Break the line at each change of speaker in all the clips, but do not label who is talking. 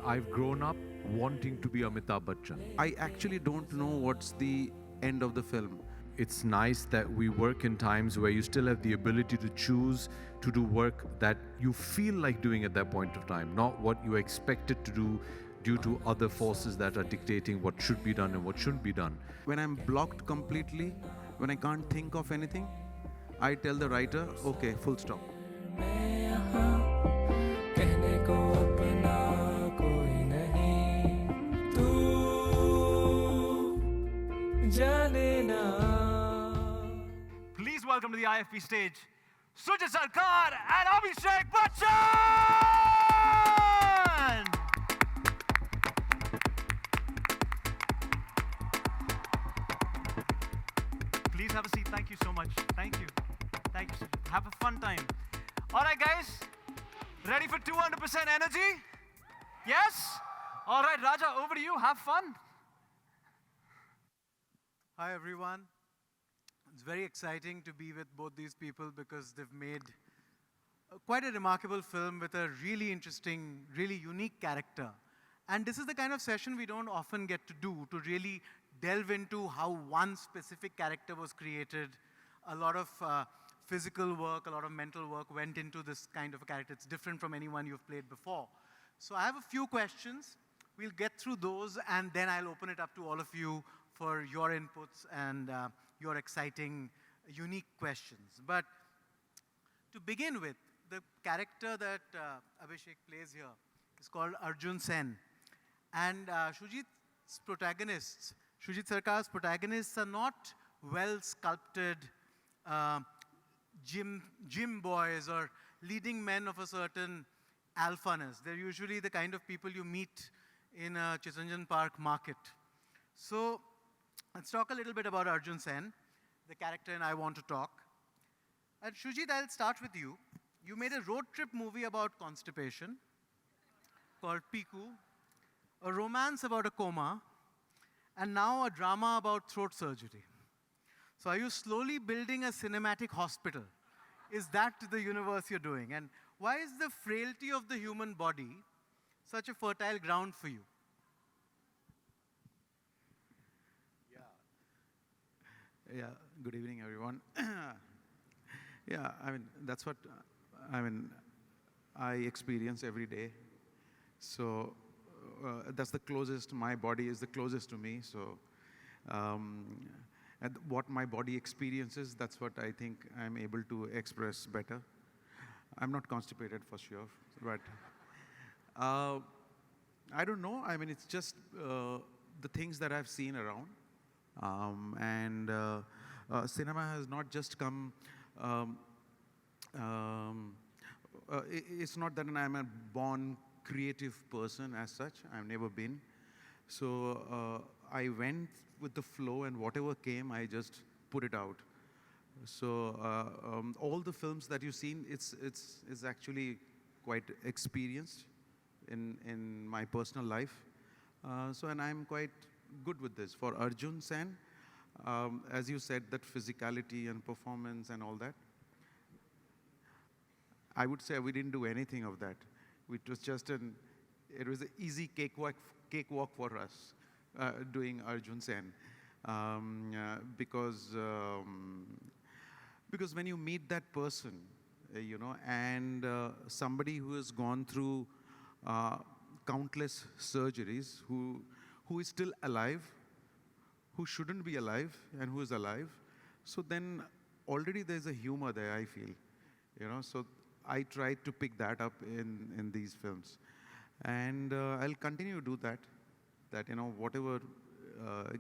I've grown up wanting to be Amitabh Bachchan.
I actually don't know what's the end of the film.
It's nice that we work in times where you still have the ability to choose to do work that you feel like doing at that point of time, not what you are expected to do due to other forces that are dictating what should be done and what shouldn't be done.
When I'm blocked completely, when I can't think of anything, I tell the writer, okay, full stop.
Please welcome to the IFP stage, Shoojit Sircar and Abhishek Bachchan! Please have a seat. Thank you so much. Thank you. Thank you. Have a fun time. All right, guys. Ready for 200% energy? Yes? All right, Raja, over to you. Have fun.
Hi, everyone. It's very exciting to be with both these people because they've made quite a remarkable film with a really interesting, really unique character. And this is the kind of session we don't often get to do, to really delve into how one specific character was created. A lot of physical work, a lot of mental work went into this kind of a character. It's different from anyone you've played before. So I have a few questions. We'll get through those, and then I'll open it up to all of you for your inputs and your exciting, unique questions. But to begin with, the character that Abhishek plays here is called Arjun Sen. And Shoojit's protagonists, Shoojit Sircar's protagonists are not well-sculpted gym boys or leading men of a certain alphaness. They're usually the kind of people you meet in a Chittranjan Park market. So let's talk a little bit about Arjun Sen, the character and I want to talk. And Shoojit, I'll start with you. You made a road trip movie about constipation called Piku, a romance about a coma, and now a drama about throat surgery. So are you slowly building a cinematic hospital? Is that the universe you're doing? And why is the frailty of the human body such a fertile ground for you?
Yeah, good evening, everyone. Yeah, I mean, that's what, I experience every day. So that's the closest, my body is the closest to me. So, and what my body experiences, that's what I think I'm able to express better. I'm not constipated for sure, but I don't know. I mean, it's just the things that I've seen around. Cinema has not just come, it's not that I'm a born creative person as such, I've never been. So I went with the flow and whatever came, I just put it out. So all the films that you've seen, it's actually quite experienced in my personal life. And I'm quite good with this. For Arjun Sen, as you said, that physicality and performance and all that, I would say we didn't do anything of that. It was just it was an easy cakewalk for us doing Arjun Sen. Because when you meet that person, and somebody who has gone through countless surgeries, who is still alive, who shouldn't be alive, and who is alive. So then already there's a humor there, I feel. So I tried to pick that up in these films. And I'll continue to do that. That, whatever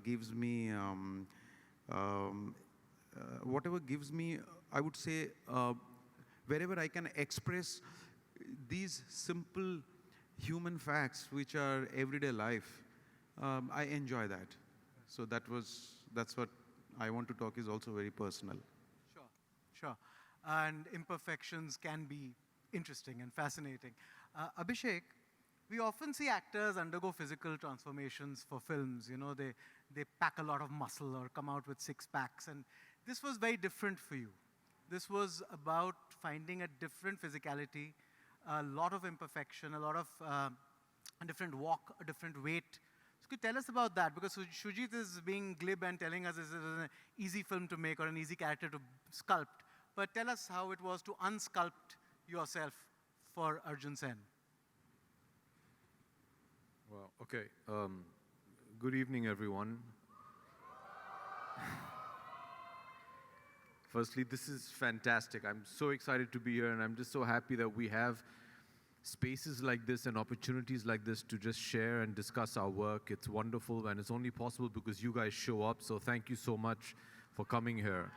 gives me, I would say, wherever I can express these simple human facts which are everyday life, I enjoy that. So that's what I want to talk is also very personal.
Sure. And imperfections can be interesting and fascinating. Abhishek, we often see actors undergo physical transformations for films. They pack a lot of muscle or come out with six packs. And this was very different for you. This was about finding a different physicality, a lot of imperfection, a lot of a different walk, a different weight. So could you tell us about that? Because Shoojit is being glib and telling us this is an easy film to make or an easy character to sculpt. But tell us how it was to unsculpt yourself for Arjun Sen.
Well, okay. Good evening, everyone. Firstly, this is fantastic. I'm so excited to be here, and I'm just so happy that we have spaces like this and opportunities like this to just share and discuss our work. It's wonderful, and it's only possible because you guys show up, so thank you so much for coming here.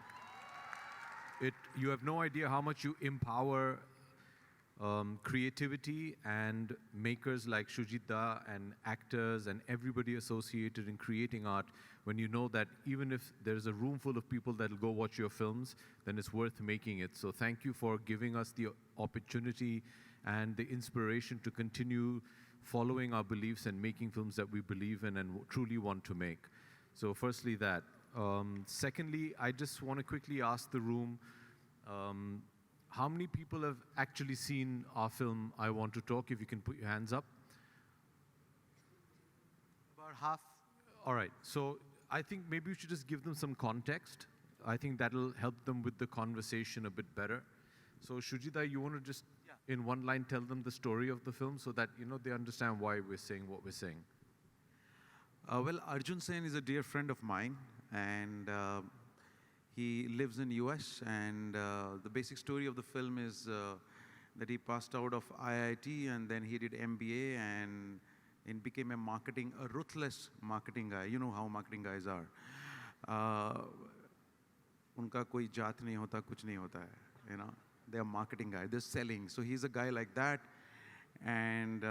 You have no idea how much you empower creativity and makers like Shoojit Da and actors and everybody associated in creating art when you know that even if there's a room full of people that will go watch your films, then it's worth making it. So thank you for giving us the opportunity and the inspiration to continue following our beliefs and making films that we believe in and truly want to make. So firstly that. Secondly, I just want to quickly ask the room, how many people have actually seen our film, I Want to Talk? If you can put your hands up.
About half.
All right. So I think maybe we should just give them some context. I think that'll help them with the conversation a bit better. So Shoojita, you want to just, in one line, tell them the story of the film so that they understand why we're saying what we're saying.
Well, Arjun Sen is a dear friend of mine, and he lives in US, and the basic story of the film is that he passed out of IIT, and then he did MBA, and became a ruthless marketing guy. You know how marketing guys are. Unka koi jaat nahi hota, kuch nahi hota hai, They are marketing guys. They're selling. So he's a guy like that, and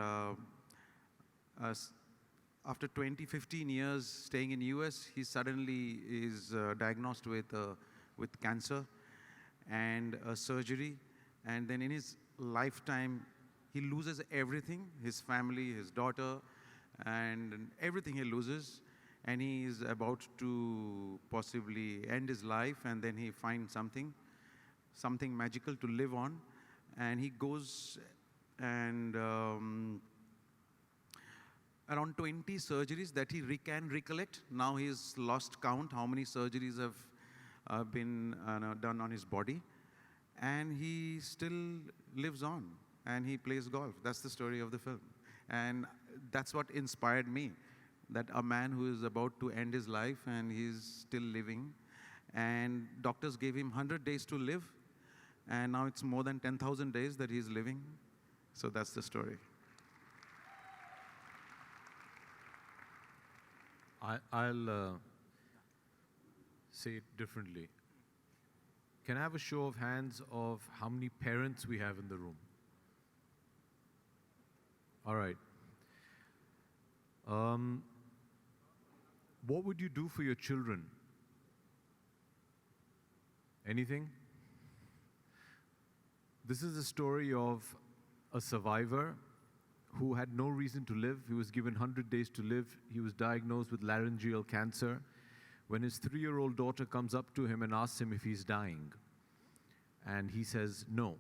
after 15 years staying in US, he suddenly is diagnosed with cancer and surgery. And then in his lifetime, he loses everything, his family, his daughter, and everything he loses. And he is about to possibly end his life, and then he finds something magical to live on. And he goes and around 20 surgeries that he can recollect. Now he's lost count how many surgeries have been done on his body. And he still lives on, and he plays golf. That's the story of the film. And that's what inspired me, that a man who is about to end his life and he's still living. And doctors gave him 100 days to live, and now it's more than 10,000 days that he's living. So that's the story.
I'll say it differently. Can I have a show of hands of how many parents we have in the room? All right. What would you do for your children? Anything? This is a story of a survivor who had no reason to live. He was given 100 days to live. He was diagnosed with laryngeal cancer. When his 3-year-old daughter comes up to him and asks him if he's dying, and he says no.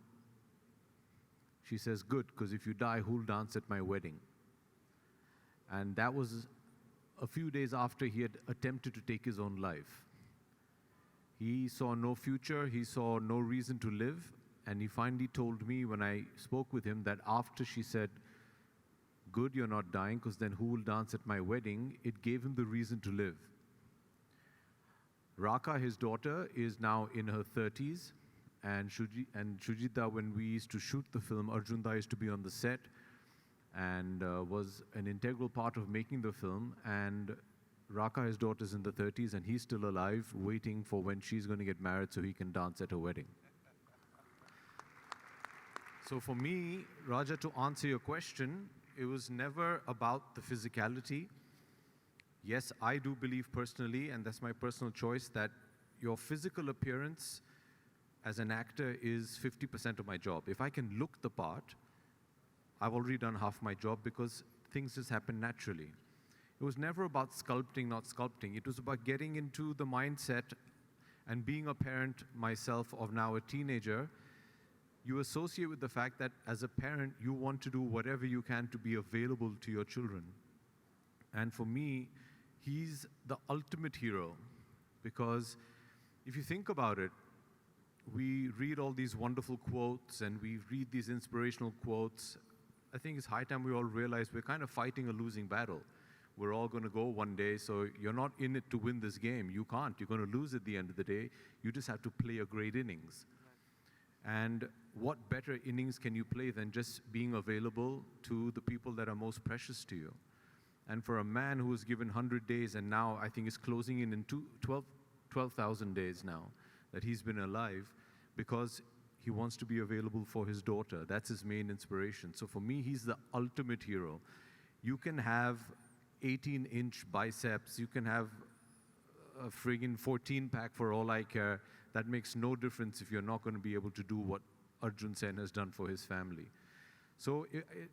She says, good, because if you die, who'll dance at my wedding? And that was a few days after he had attempted to take his own life. He saw no future, he saw no reason to live, and he finally told me when I spoke with him that after she said, good, you're not dying, because then who will dance at my wedding? It gave him the reason to live. Raka, his daughter, is now in her 30s, and Shoojita, when we used to shoot the film, Arjun Da used to be on the set and was an integral part of making the film. And Raka, his daughter, is in the 30s, and he's still alive, waiting for when she's going to get married so he can dance at her wedding. So for me, Raja, to answer your question, it was never about the physicality. Yes, I do believe personally, and that's my personal choice, that your physical appearance as an actor is 50% of my job. If I can look the part, I've already done half my job because things just happen naturally. It was never about sculpting, not sculpting. It was about getting into the mindset and being a parent myself of now a teenager. you associate with the fact that as a parent, you want to do whatever you can to be available to your children. And for me, he's the ultimate hero, because if you think about it, we read all these wonderful quotes and we read these inspirational quotes. I think it's high time we all realize we're kind of fighting a losing battle. We're all going to go one day, so you're not in it to win this game. You can't. You're going to lose at the end of the day. You just have to play a great innings. And what better innings can you play than just being available to the people that are most precious to you? And for a man who was given 100 days, and now I think is closing in 12,000 days now that he's been alive, because he wants to be available for his daughter. That's his main inspiration. So for me, he's the ultimate hero. You can have 18-inch biceps, you can have a friggin' 14-pack for all I care. That makes no difference if you're not going to be able to do what Arjun Sen has done for his family. So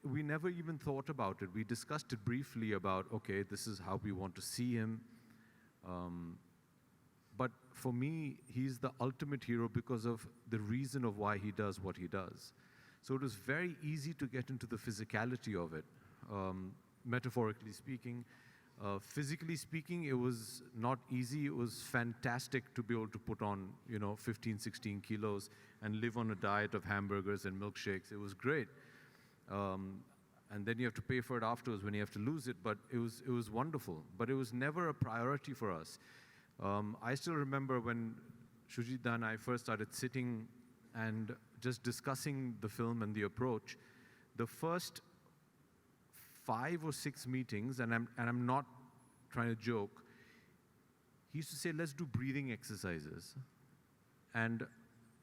we never even thought about it. We discussed it briefly about, okay, this is how we want to see him. But for me, he's the ultimate hero because of the reason of why he does what he does. So it was very easy to get into the physicality of it, metaphorically speaking. Physically speaking, it was not easy. It was fantastic to be able to put on, 15, 16 kilos and live on a diet of hamburgers and milkshakes. It was great. And then you have to pay for it afterwards when you have to lose it. But it was wonderful. But it was never a priority for us. I still remember when Shoojit and I first started sitting and just discussing the film and the approach. The first 5 or 6 meetings, and I'm not trying to joke, he used to say, let's do breathing exercises. And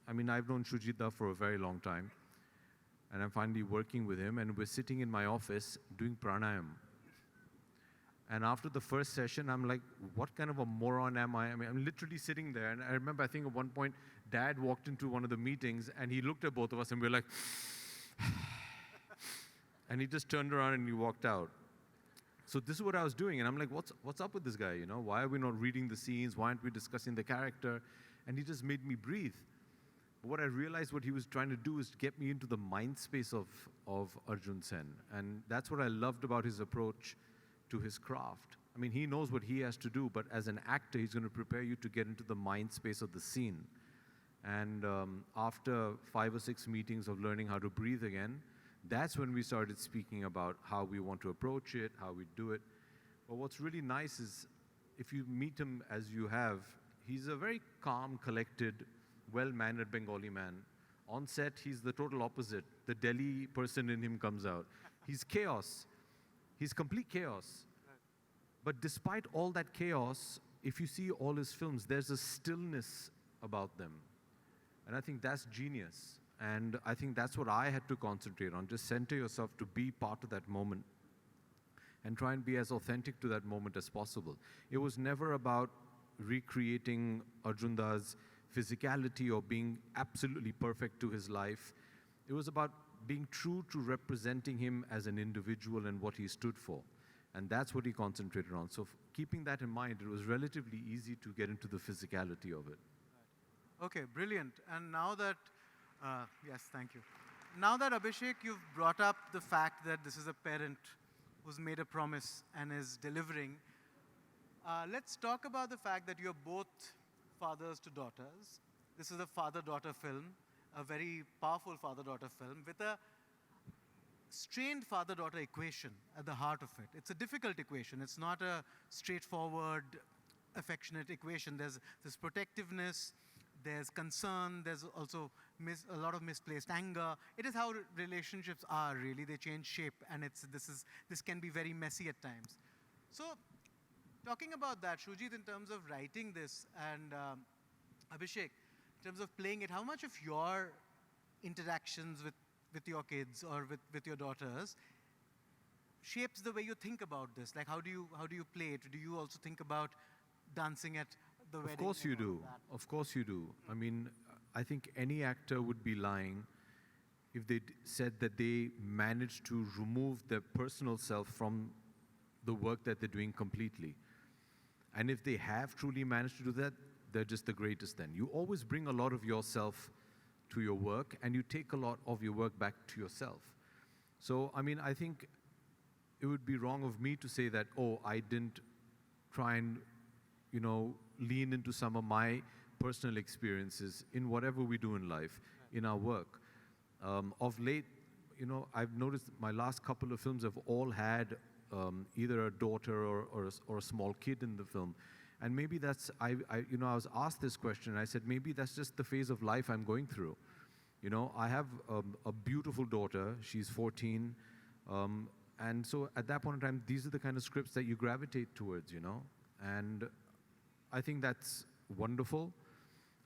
I mean, I've known Shoojit for a very long time, and I'm finally working with him, and we're sitting in my office doing pranayam. And after the first session, I'm like, what kind of a moron am I? I mean, I'm literally sitting there, and I remember, I think at one point, Dad walked into one of the meetings, and he looked at both of us, and we were like, and he just turned around and he walked out. So this is what I was doing, and I'm like, what's up with this guy, Why are we not reading the scenes? Why aren't we discussing the character? And he just made me breathe. But what I realized what he was trying to do is to get me into the mind space of Arjun Sen. And that's what I loved about his approach to his craft. I mean, he knows what he has to do, but as an actor, he's going to prepare you to get into the mind space of the scene. And after 5 or 6 meetings of learning how to breathe again, that's when we started speaking about how we want to approach it, how we do it. But what's really nice is, if you meet him as you have, he's a very calm, collected, well-mannered Bengali man. On set, he's the total opposite. The Delhi person in him comes out. He's chaos. He's complete chaos. But despite all that chaos, if you see all his films, there's a stillness about them. And I think that's genius. And I think that's what I had to concentrate on. Just center yourself to be part of that moment and try and be as authentic to that moment as possible. It was never about recreating Arjunda's physicality or being absolutely perfect to his life. It was about being true to representing him as an individual and what he stood for. And that's what he concentrated on. So keeping that in mind, it was relatively easy to get into the physicality of it.
Okay, brilliant. And now that, yes, thank you. Now that, Abhishek, you've brought up the fact that this is a parent who's made a promise and is delivering, let's talk about the fact that you're both fathers to daughters. This is a father-daughter film, a very powerful father-daughter film with a strained father-daughter equation at the heart of it. It's a difficult equation. It's not a straightforward, affectionate equation. There's protectiveness, there's concern, there's also a lot of misplaced anger. It is how relationships are, really. They change shape, and this can be very messy at times. So, talking about that, Shoojit, in terms of writing this, and Abhishek, in terms of playing it, how much of your interactions with your kids or with your daughters shapes the way you think about this? Like, how do you play it? Do you also think about dancing at the wedding?
Of course you do. Of course you do. I mean, I think any actor would be lying if they said that they managed to remove their personal self from the work that they're doing completely. And if they have truly managed to do that, they're just the greatest then. You always bring a lot of yourself to your work, and you take a lot of your work back to yourself. So, I mean, I think it would be wrong of me to say that, oh, I didn't try and, lean into some of my personal experiences in whatever we do in life, in our work. Of late, I've noticed my last couple of films have all had either a daughter or a small kid in the film. And maybe that's, I was asked this question, and I said, maybe that's just the phase of life I'm going through. I have a beautiful daughter, she's 14, and so at that point in time, these are the kind of scripts that you gravitate towards, and I think that's wonderful.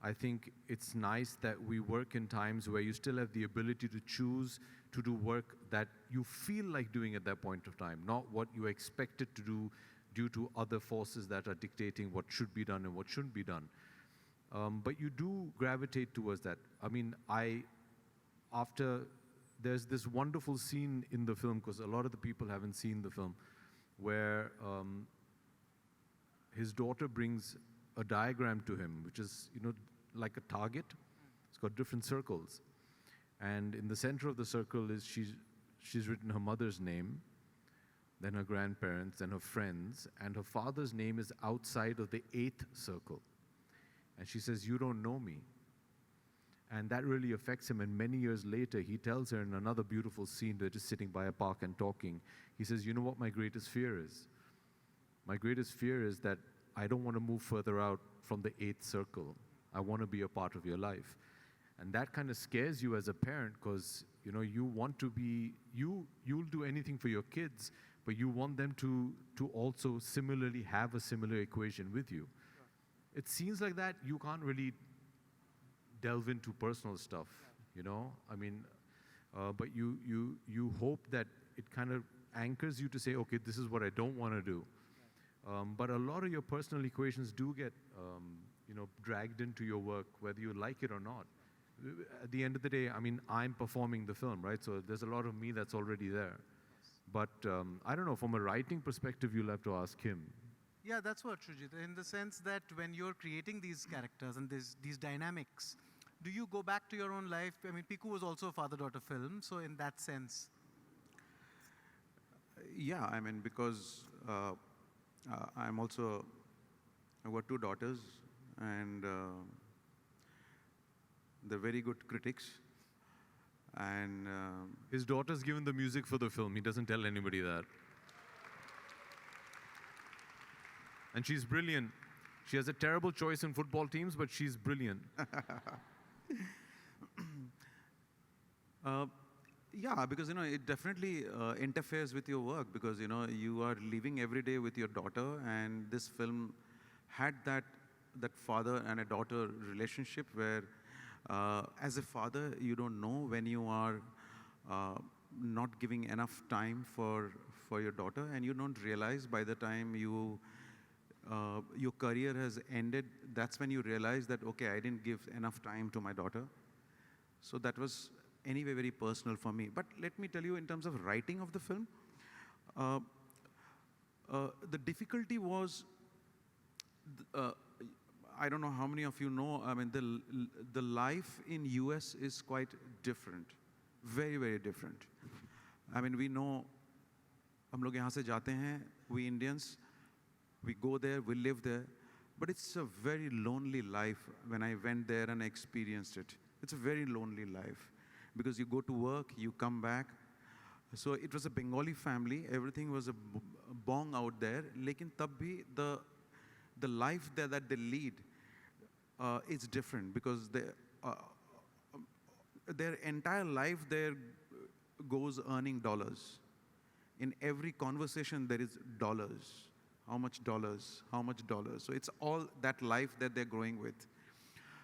I think it's nice that we work in times where you still have the ability to choose to do work that you feel like doing at that point of time, not what you expected to do due to other forces that are dictating what should be done and what shouldn't be done. But you do gravitate towards that. I mean, there's this wonderful scene in the film, because a lot of the people haven't seen the film, where his daughter brings a diagram to him, which is, like a target. It's got different circles. And in the center of the circle is she's written her mother's name, then her grandparents, then her friends, and her father's name is outside of the 8th circle. And she says, "You don't know me." And that really affects him. And many years later, he tells her in another beautiful scene, they're just sitting by a park and talking. He says, "You know what my greatest fear is? My greatest fear is that I don't want to move further out from the 8th circle. I want to be a part of your life." And that kind of scares you as a parent, because you want to be, you'll do anything for your kids, but you want them to also similarly have a similar equation with you. It seems like that you can't really delve into personal stuff, I mean, but you hope that it kind of anchors you to say, okay, this is what I don't want to do. But a lot of your personal equations do get, dragged into your work, whether you like it or not. At the end of the day, I mean, I'm performing the film, right? So there's a lot of me that's already there. But I don't know, from a writing perspective, you'll have to ask him.
Yeah, that's what, Shoojit, in the sense that when you're creating these characters and these dynamics, do you go back to your own life? I mean, Piku was also a father-daughter film, so in that sense.
Yeah, I mean, because I've got 2 daughters, and they're very good critics. And
His daughter's given the music for the film. He doesn't tell anybody that. And she's brilliant. She has a terrible choice in football teams, but she's brilliant.
Yeah, because it definitely interferes with your work, because you are living every day with your daughter, and this film had that father and a daughter relationship where, as a father, you don't know when you are not giving enough time for your daughter, and you don't realize by the time your career has ended, that's when you realize that, okay, I didn't give enough time to my daughter. So that was anyway very personal for me. But let me tell you, in terms of writing of the film, the difficulty was, I don't know how many of you know, I mean, the life in US is quite different, very, very different. I mean, we know, हम लोग यहाँ से जाते हैं, we Indians, we go there, we live there, but it's a very lonely life. When I went there and experienced it, it's a very lonely life, because you go to work, you come back. So it was a Bengali family, everything was a bong out there, lekin tab bhi the life there that they lead is different, because their entire life there goes earning dollars. In every conversation there is dollars. How much dollars? How much dollars? So it's all that life that they're growing with.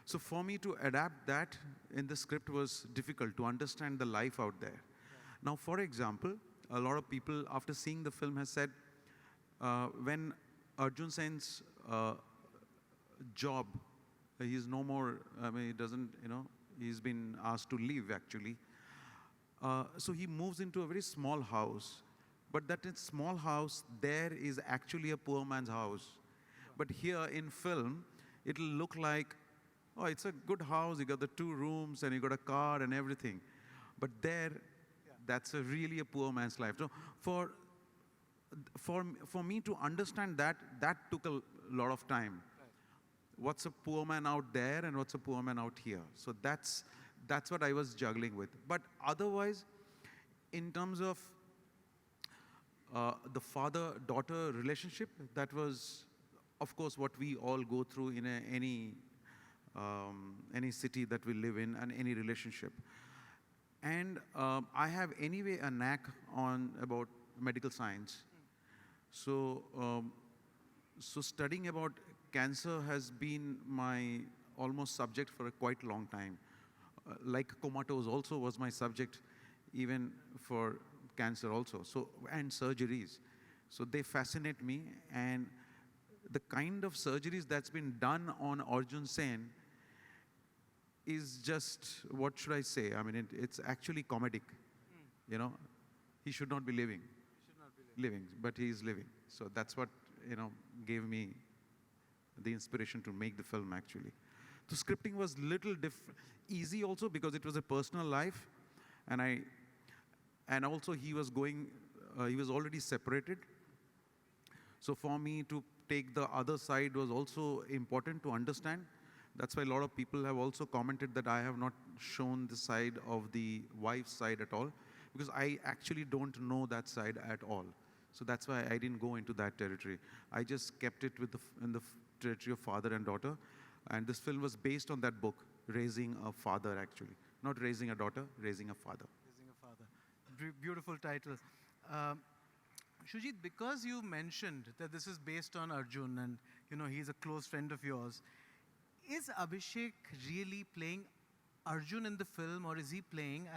So for me to adapt that in the script was difficult, to understand the life out there. Now, for example, a lot of people after seeing the film has said, when Arjun Sen's job, he's no more, I mean, he doesn't, he's been asked to leave actually. So he moves into a very small house. But that small house there is actually a poor man's house. But here in film, it'll look like oh, it's a good house, you got the 2 rooms and you got a car and everything. But there, that's really a poor man's life. So for me to understand that, that took a lot of time. What's a poor man out there and what's a poor man out here? So that's what I was juggling with. But otherwise, in terms of the father-daughter relationship, that was, of course, what we all go through in any city that we live in and any relationship. And I have anyway a knack about medical science. So, so studying about cancer has been my almost subject for a quite long time. Like comatose also was my subject, even for cancer also. So, and surgeries. So they fascinate me, and the kind of surgeries that's been done on Arjun Sen is just, what should I say? I mean, it's actually comedic. You know, he should not be living. Living, but he is living. So that's what, gave me the inspiration to make the film, actually. So scripting was little easy also because it was a personal life, and also he was already separated. So for me to take the other side was also important to understand. That's why a lot of people have also commented that I have not shown the side of the wife's side at all, because I actually don't know that side at all. So that's why I didn't go into that territory. I just kept it in the territory of father and daughter. And this film was based on that book, Raising a Father, actually. Not raising a daughter, raising a father.
Raising a Father. Beautiful title. Shoojit, because you mentioned that this is based on Arjun and he's a close friend of yours, is Abhishek really playing Arjun in the film, or is he playing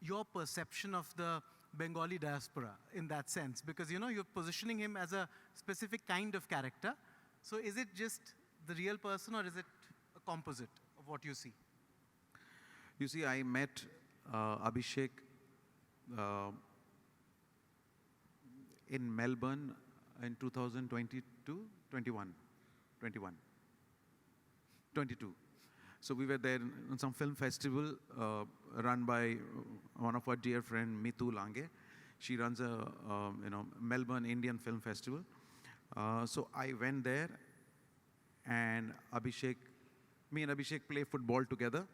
your perception of the Bengali diaspora in that sense? Because you're positioning him as a specific kind of character. So is it just the real person, or is it a composite of what you see?
You see, I met Abhishek in Melbourne in 2022, 22. So we were there in some film festival run by one of our dear friend, Mitu Lange. She runs a Melbourne Indian Film Festival. So I went there, and me and Abhishek play football together.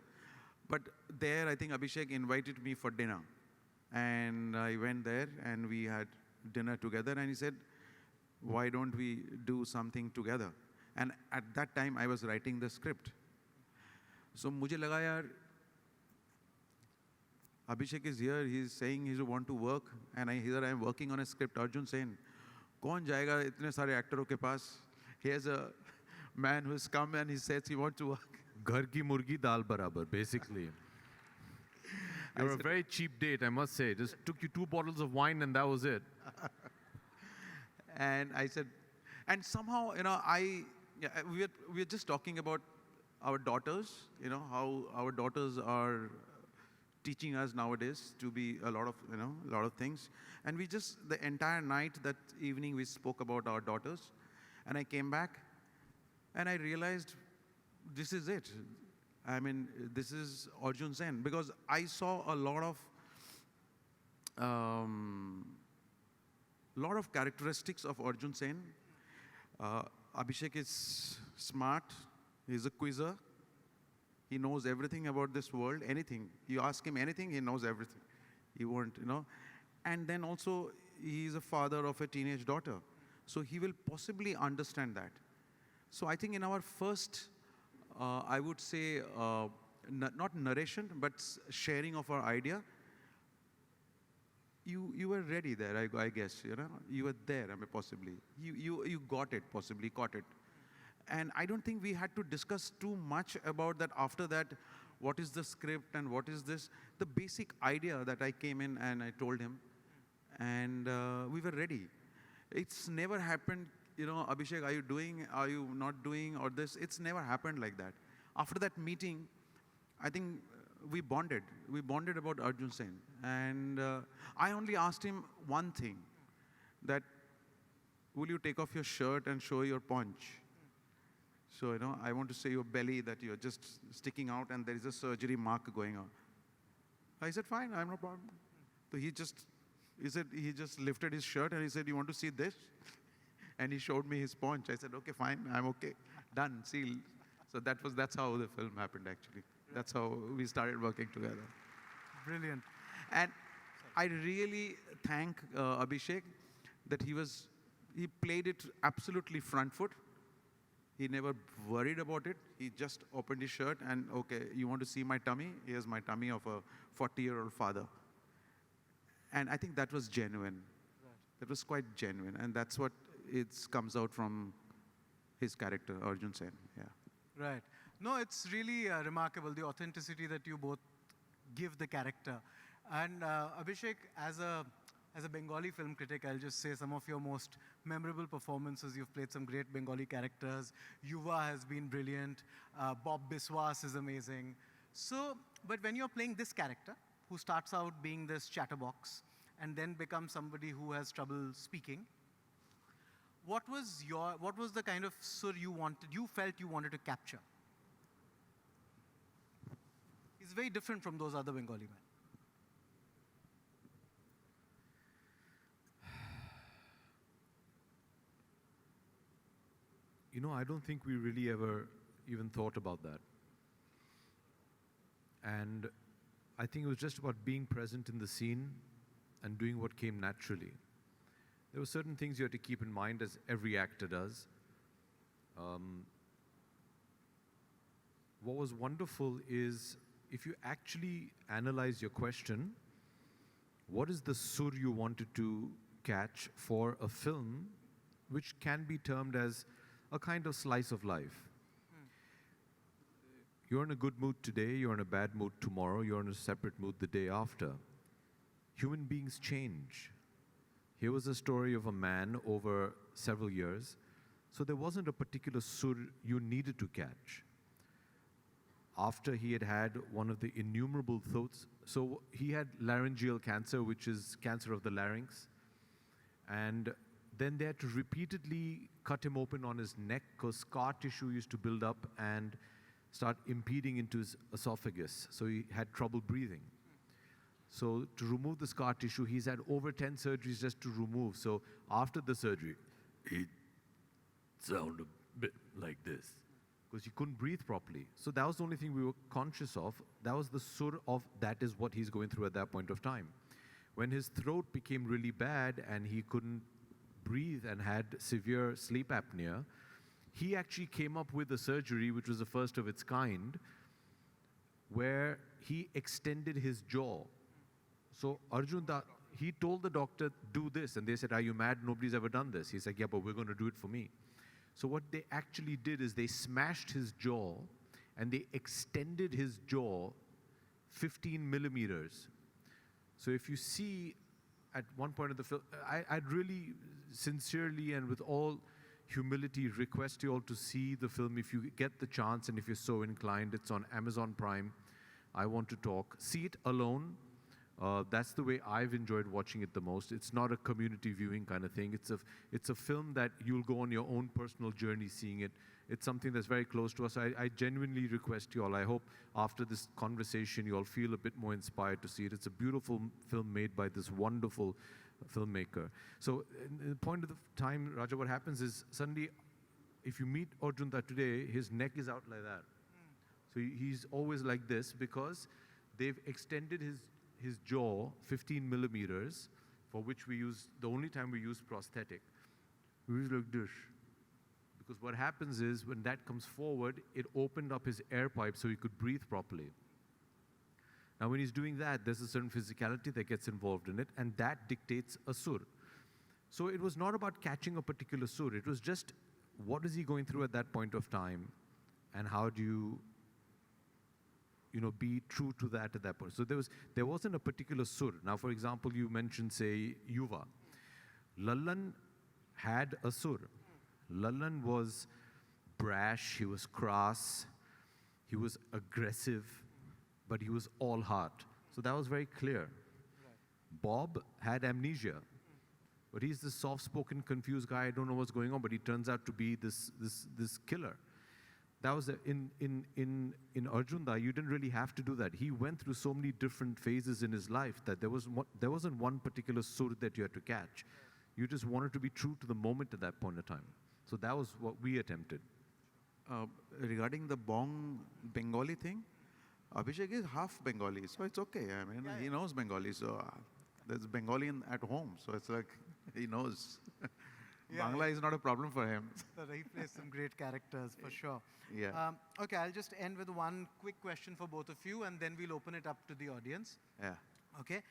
But there, I think Abhishek invited me for dinner. And I went there, and we had dinner together, and he said, why don't we do something together? And at that time, I was writing the script. So मुझे लगा यार, Abhishek is here, he's saying he want to work, and here I am working on a script, Arjun Sen. कौन जाएगा इतने सारे एक्टरों के पास? Here's a man who's come and he says he wants to work.
Ghar ki murgi dal barabar, basically. You were a very cheap date, I must say. Just took you 2 bottles of wine and that was it.
And I said, and somehow, we were just talking about our daughters, how our daughters are teaching us nowadays to be a lot of things. And we just, the entire night, that evening, we spoke about our daughters. And I came back, and I realized, this is it. I mean, this is Arjun Sen, because I saw a lot of characteristics of Arjun Sen. Abhishek is smart. He's a quizzer. He knows everything about this world, anything. You ask him anything, he knows everything. He won't, And then also, he's a father of a teenage daughter. So he will possibly understand that. So I think in our first, I would say, not narration, but sharing of our idea, you were ready there, I guess, You were there, possibly. You got it, possibly caught it. And I don't think we had to discuss too much about that after that. What is the script and what is this? The basic idea that I came in and I told him, and we were ready. It's never happened, Abhishek, are you doing, are you not doing, or this? It's never happened like that. After that meeting, I think we bonded. We bonded about Arjun Sen. And I only asked him one thing, that will you take off your shirt and show your paunch? So, I want to say your belly that you're just sticking out and there is a surgery mark going on. I said, fine, I'm no problem. So he just lifted his shirt and he said, you want to see this? And he showed me his paunch. I said, okay, fine, I'm okay. Done, sealed. So that's how the film happened, actually. That's how we started working together.
Brilliant.
And I really thank Abhishek that he played it absolutely front foot. He never worried about it. He just opened his shirt and, okay, you want to see my tummy? Here's my tummy of a 40-year-old father. And I think that was genuine.
Right.
That was quite genuine. And that's what comes out from his character, Arjun Sen. Yeah.
Right. No, it's really remarkable, the authenticity that you both give the character. And Abhishek, as a Bengali film critic, I'll just say some of your most memorable performances. You've played some great Bengali characters. Yuva has been brilliant. Bob Biswas is amazing. So, but when you're playing this character, who starts out being this chatterbox and then becomes somebody who has trouble speaking, what was the kind of sur you felt you wanted to capture? It's very different from those other Bengali men.
I don't think we really ever even thought about that. And I think it was just about being present in the scene and doing what came naturally. There were certain things you had to keep in mind, as every actor does. What was wonderful is, if you actually analyze your question, what is the sur you wanted to catch for a film which can be termed as a kind of slice of life? You're in a good mood today, you're in a bad mood tomorrow, you're in a separate mood the day after. Human beings change. Here was a story of a man over several years, so there wasn't a particular sur you needed to catch. After he had had one of the innumerable thoughts, so he had laryngeal cancer, which is cancer of the larynx, and then they had to repeatedly cut him open on his neck because scar tissue used to build up and start impeding into his esophagus. So he had trouble breathing. So to remove the scar tissue, he's had over 10 surgeries just to remove. So after the surgery, it sounded a bit like this because he couldn't breathe properly. So that was the only thing we were conscious of. That was the sur of that is what he's going through at that point of time. When his throat became really bad and he couldn't breathe and had severe sleep apnea, he actually came up with a surgery which was the first of its kind, where he extended his jaw. So Arjun, he told the doctor, do this. And they said, are you mad? Nobody's ever done this. He's like, yeah, but we're going to do it for me. So what they actually did is they smashed his jaw and they extended his jaw 15 millimeters. So if you see at one point of the film, I'd really sincerely and with all humility request you all to see the film if you get the chance and if you're so inclined. It's on Amazon Prime. I Want to Talk. See it alone. That's the way I've enjoyed watching it the most. It's not a community viewing kind of thing. It's a film that you'll go on your own personal journey seeing it. It's something that's very close to us. I genuinely request you all, I hope after this conversation you all feel a bit more inspired to see it. It's a beautiful film made by this wonderful filmmaker. So in the point of the time, Raja, what happens is suddenly, if you meet Arjunta today, his neck is out like that. So he's always like this because they've extended his jaw 15 millimeters, for which we use, the only time we use prosthetic. We use like this. Because what happens is when that comes forward, it opened up his air pipe so he could breathe properly. Now when he's doing that, there's a certain physicality that gets involved in it, and that dictates a sur. So it was not about catching a particular sur, it was just what is he going through at that point of time, and how do you be true to that at that point. So there wasn't a particular sur. Now, for example, you mentioned, say, Yuva. Lallan had a sur. Lallan was brash, he was crass, he was aggressive, but he was all heart. So that was very clear. Right. Bob had amnesia, but he's this soft-spoken, confused guy. I don't know what's going on, but he turns out to be this killer. That was in Arjun Da, you didn't really have to do that. He went through so many different phases in his life that there wasn't one particular sur that you had to catch. You just wanted to be true to the moment at that point in time. So that was what we attempted.
Regarding the Bong Bengali thing, Abhishek is half Bengali, so it's okay. I mean, he knows Bengali, so there's Bengali at home, so it's like he knows. Bangla is not a problem for him.
So he plays some great characters, for sure.
Yeah.
Okay, I'll just end with one quick question for both of you, and then we'll open it up to the audience.
Yeah.
Okay?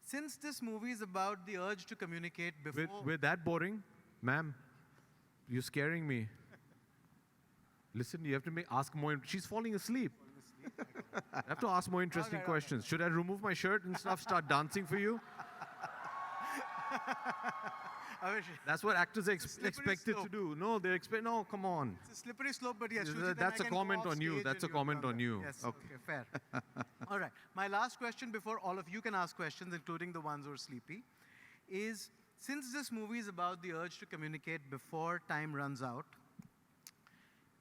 Since this movie is about the urge to communicate before...
We're that boring? Ma'am, you're scaring me. Listen, you have to ask more. She's falling asleep. I have to ask more interesting questions. Should I remove my shirt and stuff, start dancing for you? That's what actors are expected to do. No, they're no, come on.
It's a slippery slope, but yes.
That's a comment on you. That's a comment on you.
Yes, okay, fair. All right. My last question before all of you can ask questions, including the ones who are sleepy, is since this movie is about the urge to communicate before time runs out,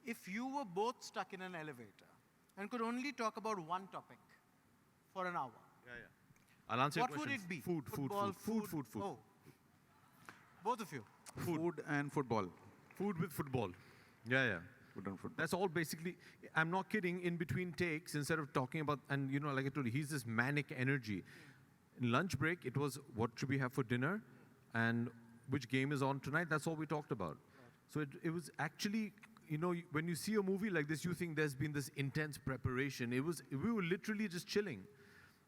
if you were both stuck in an elevator and could only talk about one topic for an hour,
I'll answer your
what would
questions.
it be?
Food.
Oh. Both of you.
Food and football.
Food with football. Yeah.
Food and football.
That's all basically, I'm not kidding, in between takes, instead of talking about, and you know, like I told you, he's this manic energy. In lunch break, it was what should we have for dinner and which game is on tonight. That's all we talked about. So it was actually, you know, when you see a movie like this, you think there's been this intense preparation. We were literally just chilling.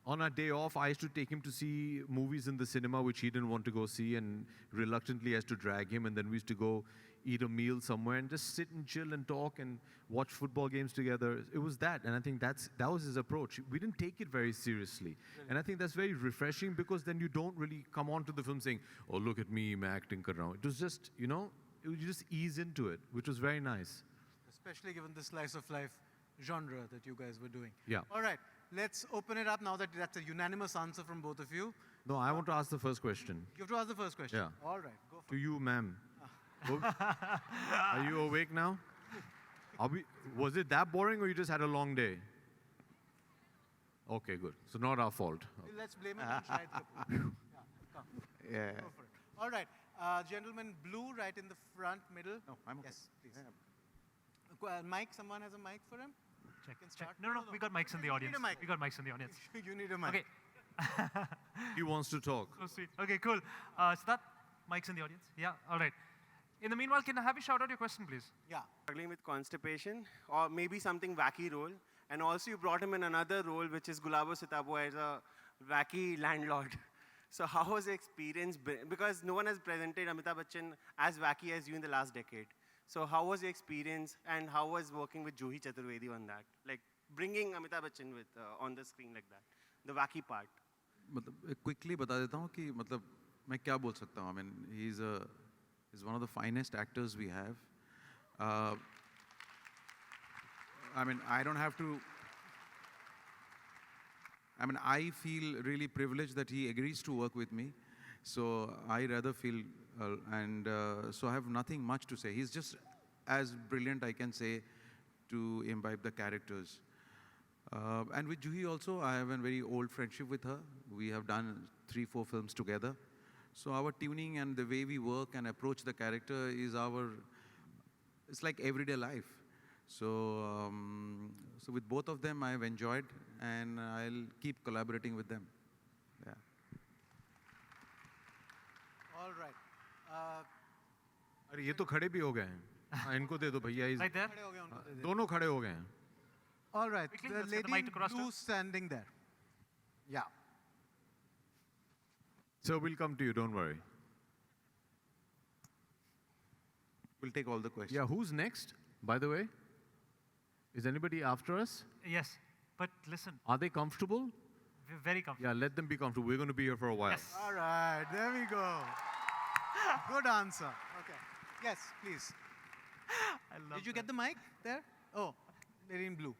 On our day off, I used to take him to see movies in the cinema, which he didn't want to go see, and reluctantly has to drag him. And then we used to go eat a meal somewhere and just sit and chill and talk and watch football games together. It was that, and I think that was his approach. We didn't take it very seriously. And I think that's very refreshing, because then you don't really come on to the film saying, oh, look at me, I'm acting around. It was just, you know, you just ease into it, which was very nice.
Especially given the slice of life genre that you guys were doing.
Yeah.
All right. Let's open it up now that that's a unanimous answer from both of you.
No, I want to ask the first question.
You have to ask the first question.
Yeah.
All right, go for
To
it.
you, ma'am. Are you awake now? Was it that boring, or you just had a long day? Okay, good. So not our fault. Okay.
Let's blame it on Shahid Kapoor. Yeah, come.
Yeah.
Go for it. All right. Gentleman blue, right in the front, middle.
No, I'm okay.
Yes, please. Mic, someone has a mic for him?
Check.
Can start?
No, we got mics in the audience.
You need a mic.
We got mics in the audience.
You need a mic.
Okay.
He wants to talk.
So sweet. Okay, cool. So that mics in the audience. Yeah. All right. In the meanwhile, can I have you shout out your question, please?
Yeah.
Struggling with constipation, or maybe something wacky role. And also you brought him in another role, which is Gulabo Sitabo as a wacky landlord. So how was the experience? Because no one has presented Amitabh Bachchan as wacky as you in the last decade. So how was the experience, and how was working with Juhi Chaturvedi on that? Like bringing Amitabh Bachchan with on the screen like that, the wacky part.
मतलब quickly बता देता हूँ कि मतलब मैं क्या बोल सकता हूँ. I mean, he's one of the finest actors we have. I mean, I don't have to. I mean, I feel really privileged that he agrees to work with me. So I rather feel, so I have nothing much to say. He's just as brilliant, I can say, to imbibe the characters. And with Juhi also, I have a very old friendship with her. We have done 3-4 films together. So our tuning and the way we work and approach the character is it's like everyday life. So, so with both of them, I have enjoyed, and I'll keep collaborating with them. Yeah.
All right.
अरे ये तो खड़े भी हो गए हैं. हाँ, इनको दे दो भैया.
Right there.
खड़े हो गए, उनको दे दे।
दोनों खड़े हो गए हैं.
All right.
Quickly,
The
let's get the
lady
mic
in
across to
blue
her.
standing there. Yeah.
So we'll come to you, don't worry.
We'll take all the questions.
Yeah, who's next, by the way? Is anybody after us?
Yes. But listen,
Are they comfortable?
we're very comfortable.
Yeah, let them be comfortable. We're going to be here for a while.
Yes.
All right. There we go. Good answer. Okay. Yes, please.
I love
Did you get the mic there? Oh, lady in blue.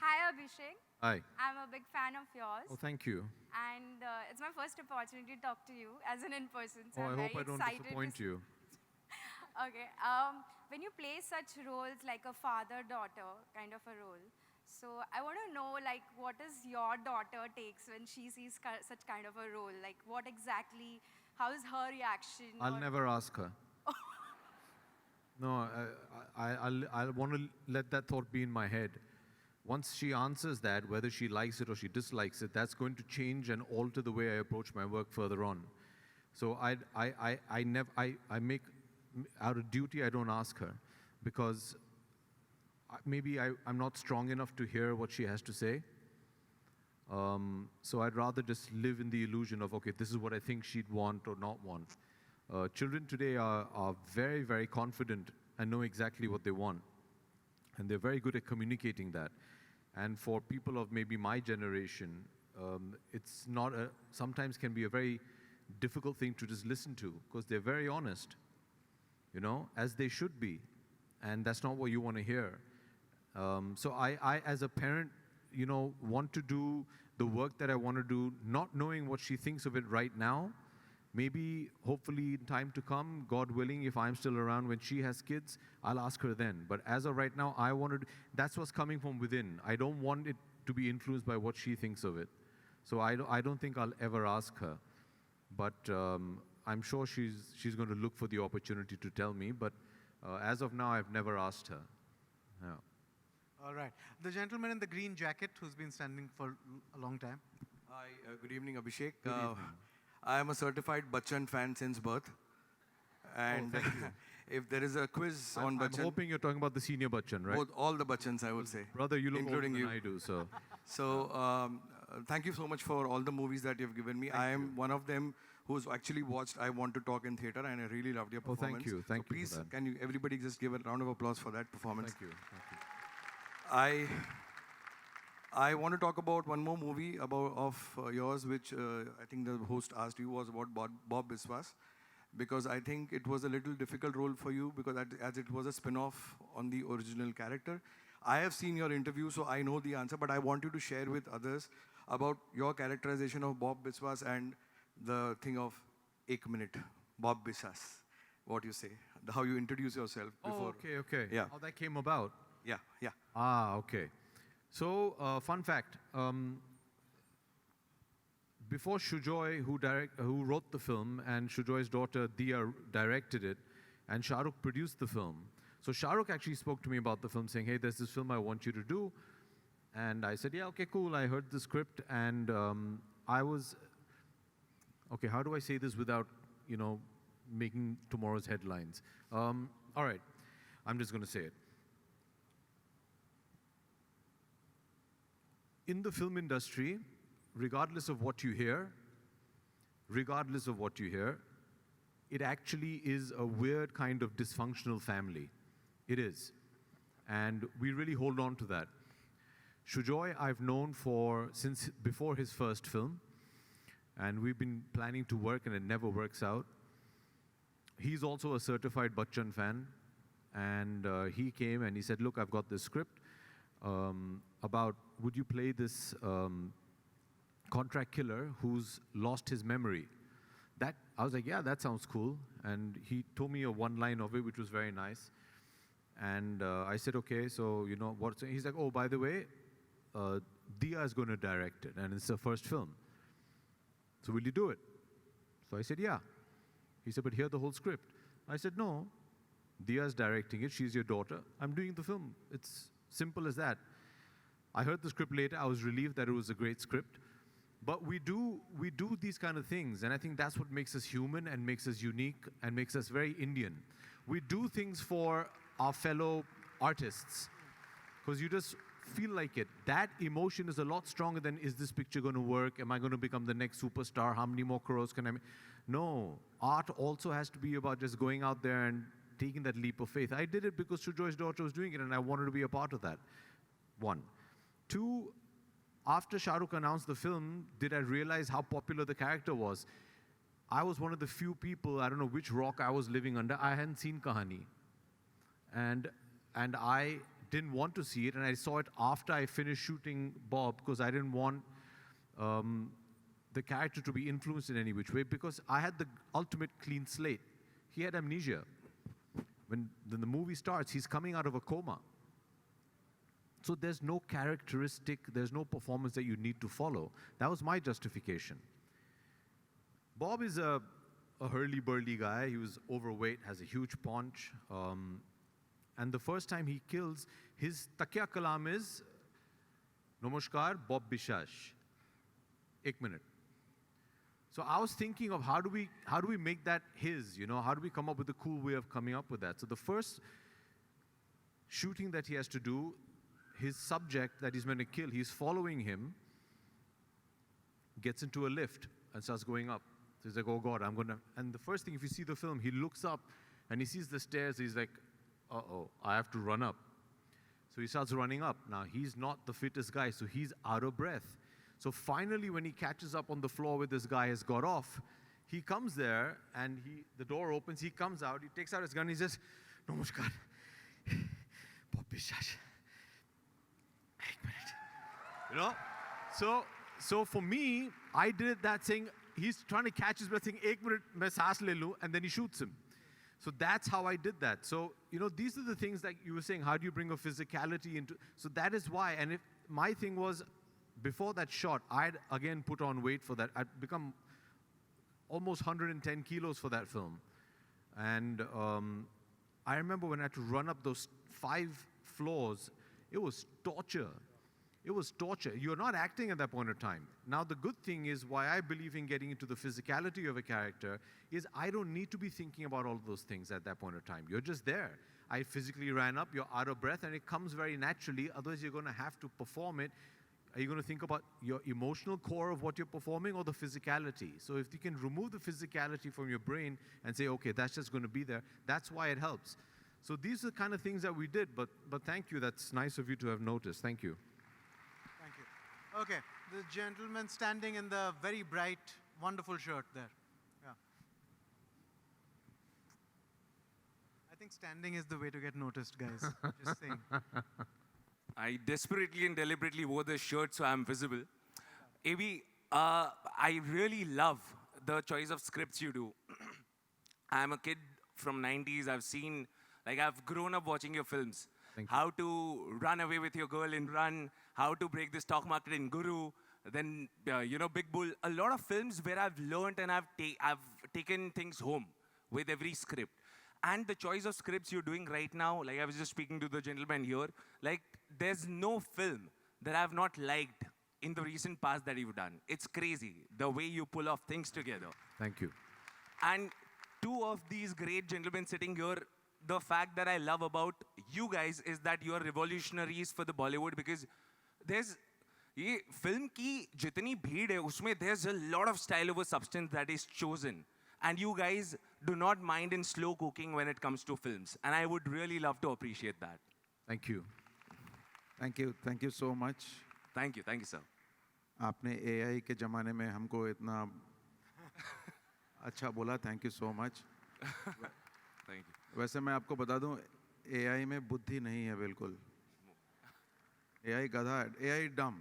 Hi, Abhishek.
Hi.
I'm a big fan of yours.
Oh, thank you.
And it's my first opportunity to talk to you as an in-person. So
Oh,
I'm
I
very
hope I don't
excited
disappoint
to
you.
Okay. When you play such roles like a father-daughter kind of a role, so I want to know, like, what is your daughter takes when she sees such kind of a role? Like, what exactly? How is her reaction?
I'll
or-
never ask her. No, I'll want to let that thought be in my head. Once she answers that, whether she likes it or she dislikes it, that's going to change and alter the way I approach my work further on. So I make, out of duty, I don't ask her because maybe I'm not strong enough to hear what she has to say. So I'd rather just live in the illusion of, okay, this is what I think she'd want or not want. Children today are very, very confident and know exactly what they want. And they're very good at communicating that. And for people of maybe my generation, it's not sometimes can be a very difficult thing to just listen to because they're very honest, you know, as they should be. And that's not what you want to hear. So I, as a parent, you know, want to do the work that I want to do, not knowing what she thinks of it right now. Maybe, hopefully, in time to come, God willing, if I'm still around when she has kids, I'll ask her then. But as of right now, I wanted, that's what's coming from within. I don't want it to be influenced by what she thinks of it. So I don't think I'll ever ask her. But I'm sure she's going to look for the opportunity to tell me. But as of now, I've never asked her. Yeah.
All right. The gentleman in the green jacket who's been standing for a long time.
Hi, good evening, Abhishek.
Good evening.
I am a certified Bachchan fan since birth. And
thank you.
if there is a quiz on
I'm
Bachchan,
hoping you're talking about the senior Bachchan, right?
both, all the Bachchans, I would say.
Brother, you look
including
older
you.
than I do, so.
So, thank you so much for all the movies that you've given me. I am one of them who's actually watched I Want to Talk in theater, and I really loved your
Oh,
performance.
thank you. Thank
so
you
please,
for that.
can you everybody just give a round of applause for that performance?
Thank you. Thank you.
I want to talk about one more movie of yours, which I think the host asked you, was about Bob Biswas, because I think it was a little difficult role for you because as it was a spin-off on the original character. I have seen your interview, so I know the answer, but I want you to share with others about your characterization of Bob Biswas and the thing of Ek Minute, Bob Biswas, what you say, how you introduce yourself before.
Oh, okay.
Yeah.
How that came about.
Yeah, yeah.
Ah, okay. So, fun fact. Before Shujoy, who wrote the film, and Shujoy's daughter Dia directed it, and Shah Rukh produced the film. So Shah Rukh actually spoke to me about the film, saying, "Hey, there's this film I want you to do." And I said, "Yeah, okay, cool." I heard the script, and I was, okay, how do I say this without, you know, making tomorrow's headlines? All right, I'm just going to say it. In the film industry, regardless of what you hear, it actually is a weird kind of dysfunctional family. It is. And we really hold on to that. Shujoy I've known since before his first film, and we've been planning to work and it never works out. He's also a certified Bachchan fan, and he came and he said, "Look, I've got this script about, would you play this contract killer who's lost his memory?" I was like, "Yeah, that sounds cool." And he told me a one line of it, which was very nice. And I said, "Okay, so you know what?" He's like, "Oh, by the way, Dia is going to direct it, and it's her first film. So will you do it?" So I said, "Yeah." He said, "But hear the whole script." I said, "No, Dia's directing it. She's your daughter. I'm doing the film. It's simple as that." I heard the script later. I was relieved that it was a great script. But we do these kind of things, and I think that's what makes us human and makes us unique and makes us very Indian. We do things for our fellow artists because you just feel like it. That emotion is a lot stronger than, is this picture going to work? Am I going to become the next superstar? How many more crores can I make? No, art also has to be about just going out there and taking that leap of faith. I did it because Shujoy's daughter was doing it, and I wanted to be a part of that. One. Two, after Shah Rukh announced the film, did I realize how popular the character was. I was one of the few people, I don't know which rock I was living under, I hadn't seen Kahani. And I didn't want to see it, and I saw it after I finished shooting Bob, because I didn't want the character to be influenced in any which way, because I had the ultimate clean slate. He had amnesia. when the movie starts, he's coming out of a coma. So there's no characteristic, there's no performance that you need to follow. That was my justification. Bob is a hurly-burly guy. He was overweight, has a huge paunch. And the first time he kills, his takya kalam is, Namaskar, Bob Bishash. 1 minute. So I was thinking of how do we make that his, you know, how do we come up with a cool way of coming up with that? So the first shooting that he has to do, his subject that he's meant to kill, he's following him, gets into a lift and starts going up. So he's like, oh God, I'm gonna, and the first thing, if you see the film, he looks up and he sees the stairs, he's like, uh-oh, I have to run up. So he starts running up. Now, he's not the fittest guy, so he's out of breath. So finally, when he catches up on the floor where this guy has got off, he comes there and the door opens, he comes out, he takes out his gun, he says, Namaskar, Bob Bishash. 1 minute. You know? So for me, I did that saying, he's trying to catch his breath, saying, 1 minute, main saas le lu, and then he shoots him. So that's how I did that. So, you know, these are the things that you were saying, how do you bring a physicality into, so that is why, and if my thing was, before that shot, I'd again put on weight for that. I'd become almost 110 kilos for that film. And I remember when I had to run up those 5 floors, it was torture. It was torture. You're not acting at that point of time. Now, the good thing is why I believe in getting into the physicality of a character is I don't need to be thinking about all of those things at that point of time. You're just there. I physically ran up, you're out of breath, and it comes very naturally. Otherwise, you're going to have to perform it. Are you going to think about your emotional core of what you're performing or the physicality? So if you can remove the physicality from your brain and say, okay, that's just going to be there, that's why it helps. So these are the kind of things that we did, but thank you. That's nice of you to have noticed. Thank you.
Thank you. Okay, the gentleman standing in the very bright, wonderful shirt there. Yeah. I think standing is the way to get noticed, guys. Just saying.
I desperately and deliberately wore this shirt so I'm visible. AB, I really love the choice of scripts you do. I'm a kid from 90s. I've grown up watching your films. How to run away with your girl in Run, how to break the stock market in Guru, then, Big Bull. A lot of films where I've learned and I've taken things home with every script. And the choice of scripts you're doing right now, like I was just speaking to the gentleman here, like there's no film that I've not liked in the recent past that you've done. It's crazy, the way you pull off things together.
Thank you.
And 2 of these great gentlemen sitting here, the fact that I love about you guys is that you are revolutionaries for the Bollywood because there's, ये film की जितनी भीड़ है उसमें there's a lot of style over substance that is chosen. And you guys do not mind in slow cooking when it comes to films. And I would really love to appreciate that.
Thank you.
Thank you. Thank you so much.
Thank you. Thank you, sir.
आपने AI के ज़माने में हमको इतना अच्छा बोला. Thank you so much.
Thank you.
वैसे मैं आपको बता दूं, AI में बुद्धि नहीं है बिल्कुल. AI गधा है. AI dumb.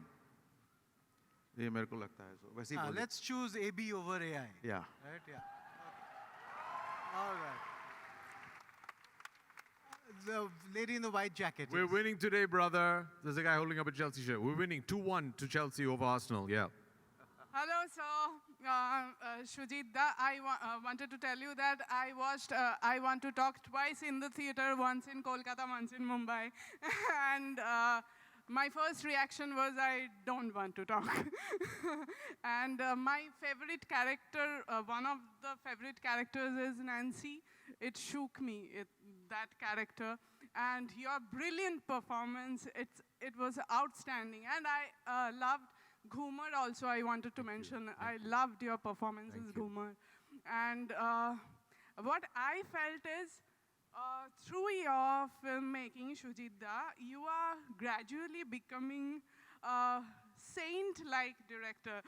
ये मेरे को लगता है. So वैसे ही बोलिए.
Let's choose AB over AI.
Yeah.
Right? Yeah. All right. The lady in the white jacket.
We're
yes.
winning today, brother. There's a guy holding up a Chelsea shirt. We're winning 2-1 to Chelsea over Arsenal. Yeah.
Hello, so Shoojit, I wanted to tell you that I watched I Want to Talk twice in the theater, once in Kolkata, once in Mumbai. And my first reaction was, I don't want to talk. And my favorite character, one of the favorite characters is Nancy. It shook me, that character. And your brilliant performance, it was outstanding. And I loved Ghumar also, I wanted to mention. I loved your performances, Ghumar. And what I felt is, through your filmmaking, Shoojit Da, you are gradually becoming a saint-like director.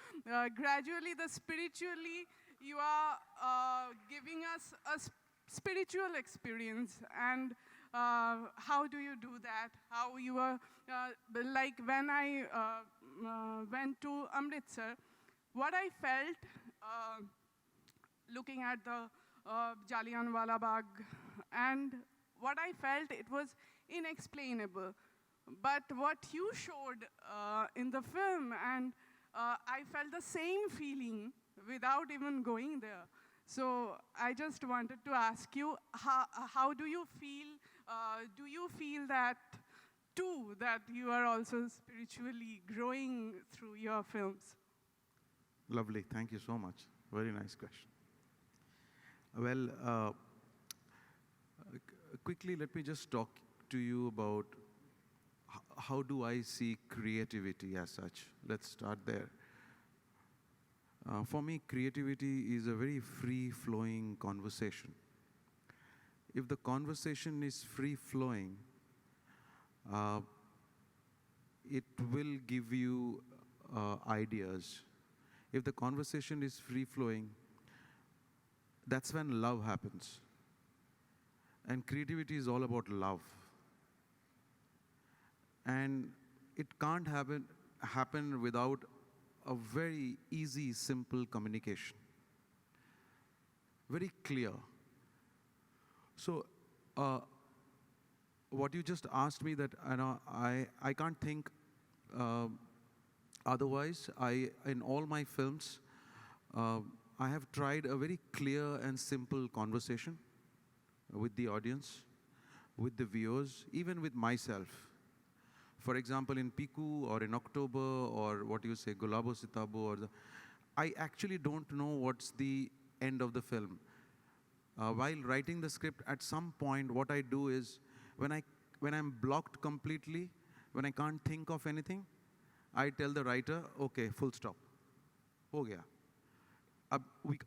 Gradually, spiritually, you are giving us a spiritual experience. And how do you do that? How you are, like when I went to Amritsar, what I felt looking at the Jallianwala Bagh, and what I felt, it was inexplainable. But what you showed in the film, and I felt the same feeling without even going there. So I just wanted to ask you, how do you feel? Do you feel that too, that you are also spiritually growing through your films?
Lovely. Thank you so much. Very nice question. Well, quickly, let me just talk to you about how do I see creativity as such. Let's start there. For me, creativity is a very free-flowing conversation. If the conversation is free-flowing, it will give you ideas. If the conversation is free-flowing, that's when love happens. And creativity is all about love. And it can't happen without a very easy, simple communication. Very clear. So, what you just asked me, that I can't think otherwise. In all my films, I have tried a very clear and simple conversation with the audience, with the viewers, even with myself. For example, in Piku or in October or what you say, Gulabo Sitabo, I actually don't know what's the end of the film. While writing the script, at some point, what I do is, when I'm blocked completely, when I can't think of anything, I tell the writer, okay, full stop. Ho gaya.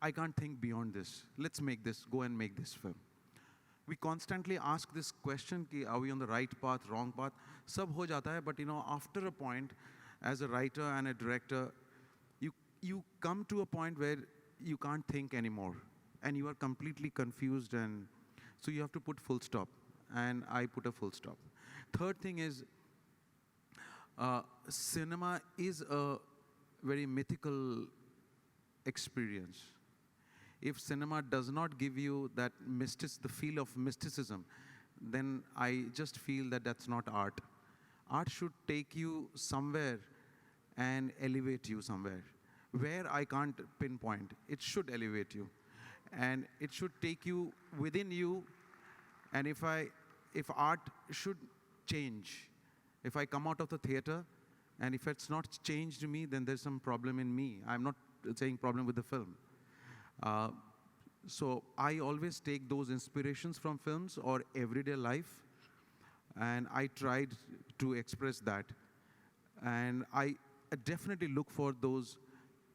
I can't think beyond this. Let's make this, go and make this film. We constantly ask this question, ki, are we on the right path, wrong path? Sab ho jata hai, but after a point, as a writer and a director, you come to a point where you can't think anymore. And you are completely confused, and so you have to put full stop. And I put a full stop. Third thing is, cinema is a very mythical experience. If cinema does not give you that the feel of mysticism, then I just feel that that's not art. Art should take you somewhere and elevate you somewhere. Where I can't pinpoint, it should elevate you. And it should take you within you. And if art should change, if I come out of the theater, and if it's not changed me, then there's some problem in me. I'm not saying problem with the film. So I always take those inspirations from films or everyday life, and I tried to express that. And I definitely look for those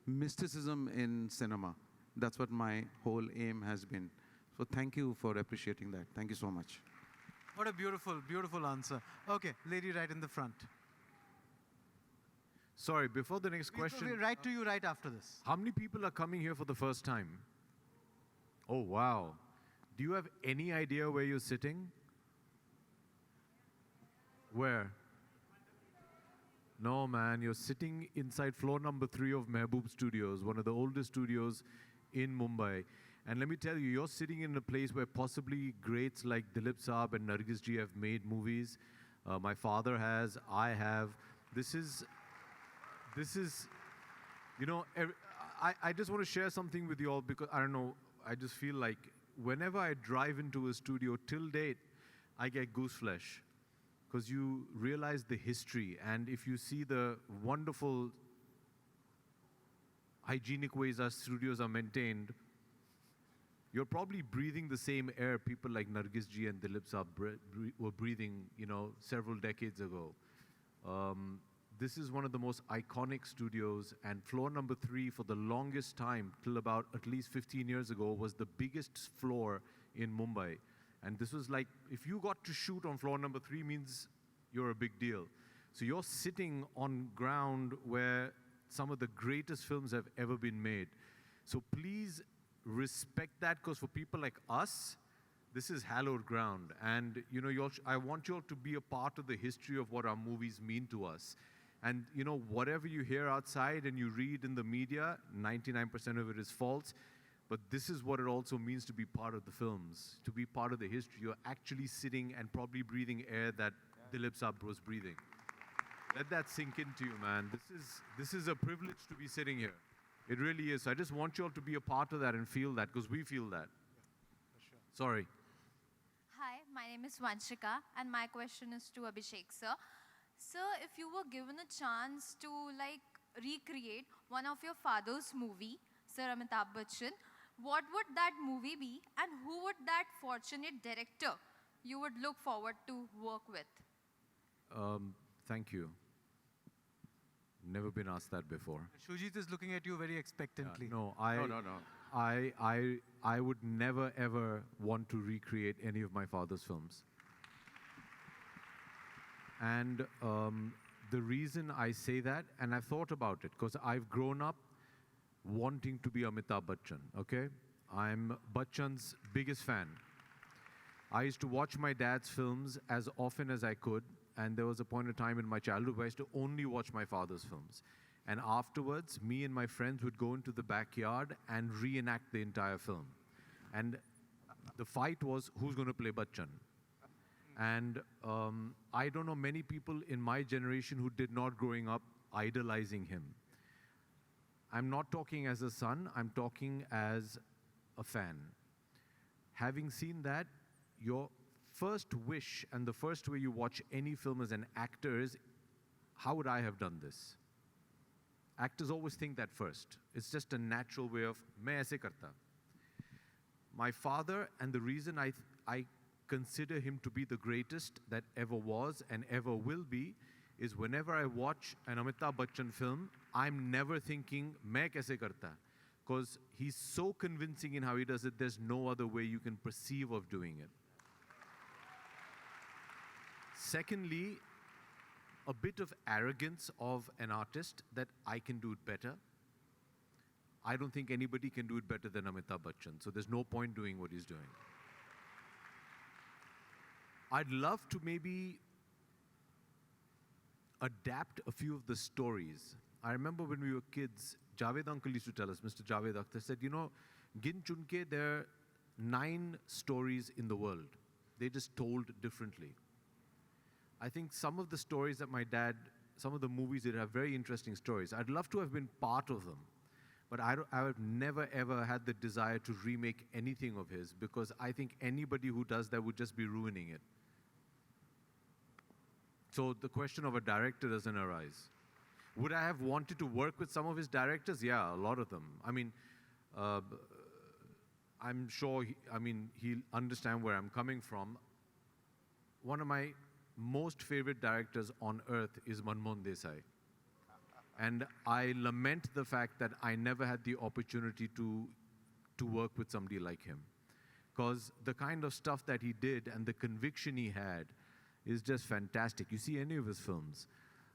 mysticism in cinema. That's what my whole aim has been. So thank you for appreciating that. Thank you so much.
What a beautiful, beautiful answer. Okay, lady right in the front.
Sorry, before the next question.
We'll write to you right after this.
How many people are coming here for the first time? Oh, wow. Do you have any idea where you're sitting? Where? No, man, you're sitting inside floor number 3 of Mehboob Studios, one of the oldest studios in Mumbai. And let me tell you, you're sitting in a place where possibly greats like Dilip Saab and Nargis ji have made movies. My father has, I have. This is, I just want to share something with you all because, I don't know, I just feel like whenever I drive into a studio till date, I get goose flesh. Because you realize the history, and if you see the wonderful hygienic ways our studios are maintained, you're probably breathing the same air people like Nargis ji and Dilip Saab were breathing, several decades ago. This is one of the most iconic studios, and floor number 3 for the longest time, till about at least 15 years ago, was the biggest floor in Mumbai. And this was like, if you got to shoot on floor number 3 means you're a big deal. So you're sitting on ground where some of the greatest films have ever been made. So please respect that, because for people like us, this is hallowed ground. And I want you all to be a part of the history of what our movies mean to us. And whatever you hear outside and you read in the media, 99% of it is false. but this is what it also means to be part of the films, to be part of the history. You're actually sitting and probably breathing air that Dilip Sab was breathing. Let that sink into you, man. This is a privilege to be sitting here. It really is. I just want you all to be a part of that and feel that, because we feel that. Sorry.
Hi, my name is Vanshika, and my question is to Abhishek, sir. Sir, if you were given a chance to recreate one of your father's movie, Sir Amitabh Bachchan, what would that movie be, and who would that fortunate director you would look forward to work with?
Thank you. Never been asked that before.
Shoojit is looking at you very expectantly.
No,
No.
I would never ever want to recreate any of my father's films. And the reason I say that, and I've thought about it, because I've grown up wanting to be Amitabh Bachchan, okay? I'm Bachchan's biggest fan. I used to watch my dad's films as often as I could, and there was a point in time in my childhood where I used to only watch my father's films. And afterwards, me and my friends would go into the backyard and reenact the entire film. And the fight was, who's going to play Bachchan? And I don't know many people in my generation who did not growing up idolizing him. I'm not talking as a son, I'm talking as a fan. Having seen that, your first wish and the first way you watch any film as an actor is, how would I have done this? Actors always think that first. It's just a natural way of, main aise karta. My father, and the reason I consider him to be the greatest that ever was and ever will be, is whenever I watch an Amitabh Bachchan film, I'm never thinking, main kaise karta? Because he's so convincing in how he does it, there's no other way you can perceive of doing it. Secondly, a bit of arrogance of an artist that I can do it better. I don't think anybody can do it better than Amitabh Bachchan, so there's no point doing what he's doing. I'd love to maybe adapt a few of the stories. I remember when we were kids, Javed uncle used to tell us, Mr. Javed Akhtar said, you know, Gin Chunke, there are 9 stories in the world. They're just told differently. I think some of the stories that my dad, some of the movies that have very interesting stories, I'd love to have been part of them. But I have never ever had the desire to remake anything of his, because I think anybody who does that would just be ruining it. So the question of a director doesn't arise. Would I have wanted to work with some of his directors? Yeah, a lot of them. I mean, I'm sure, he'll understand where I'm coming from. One of my most favorite directors on earth is Manmohan Desai. And I lament the fact that I never had the opportunity to work with somebody like him. Because the kind of stuff that he did and the conviction he had is just fantastic. You see any of his films,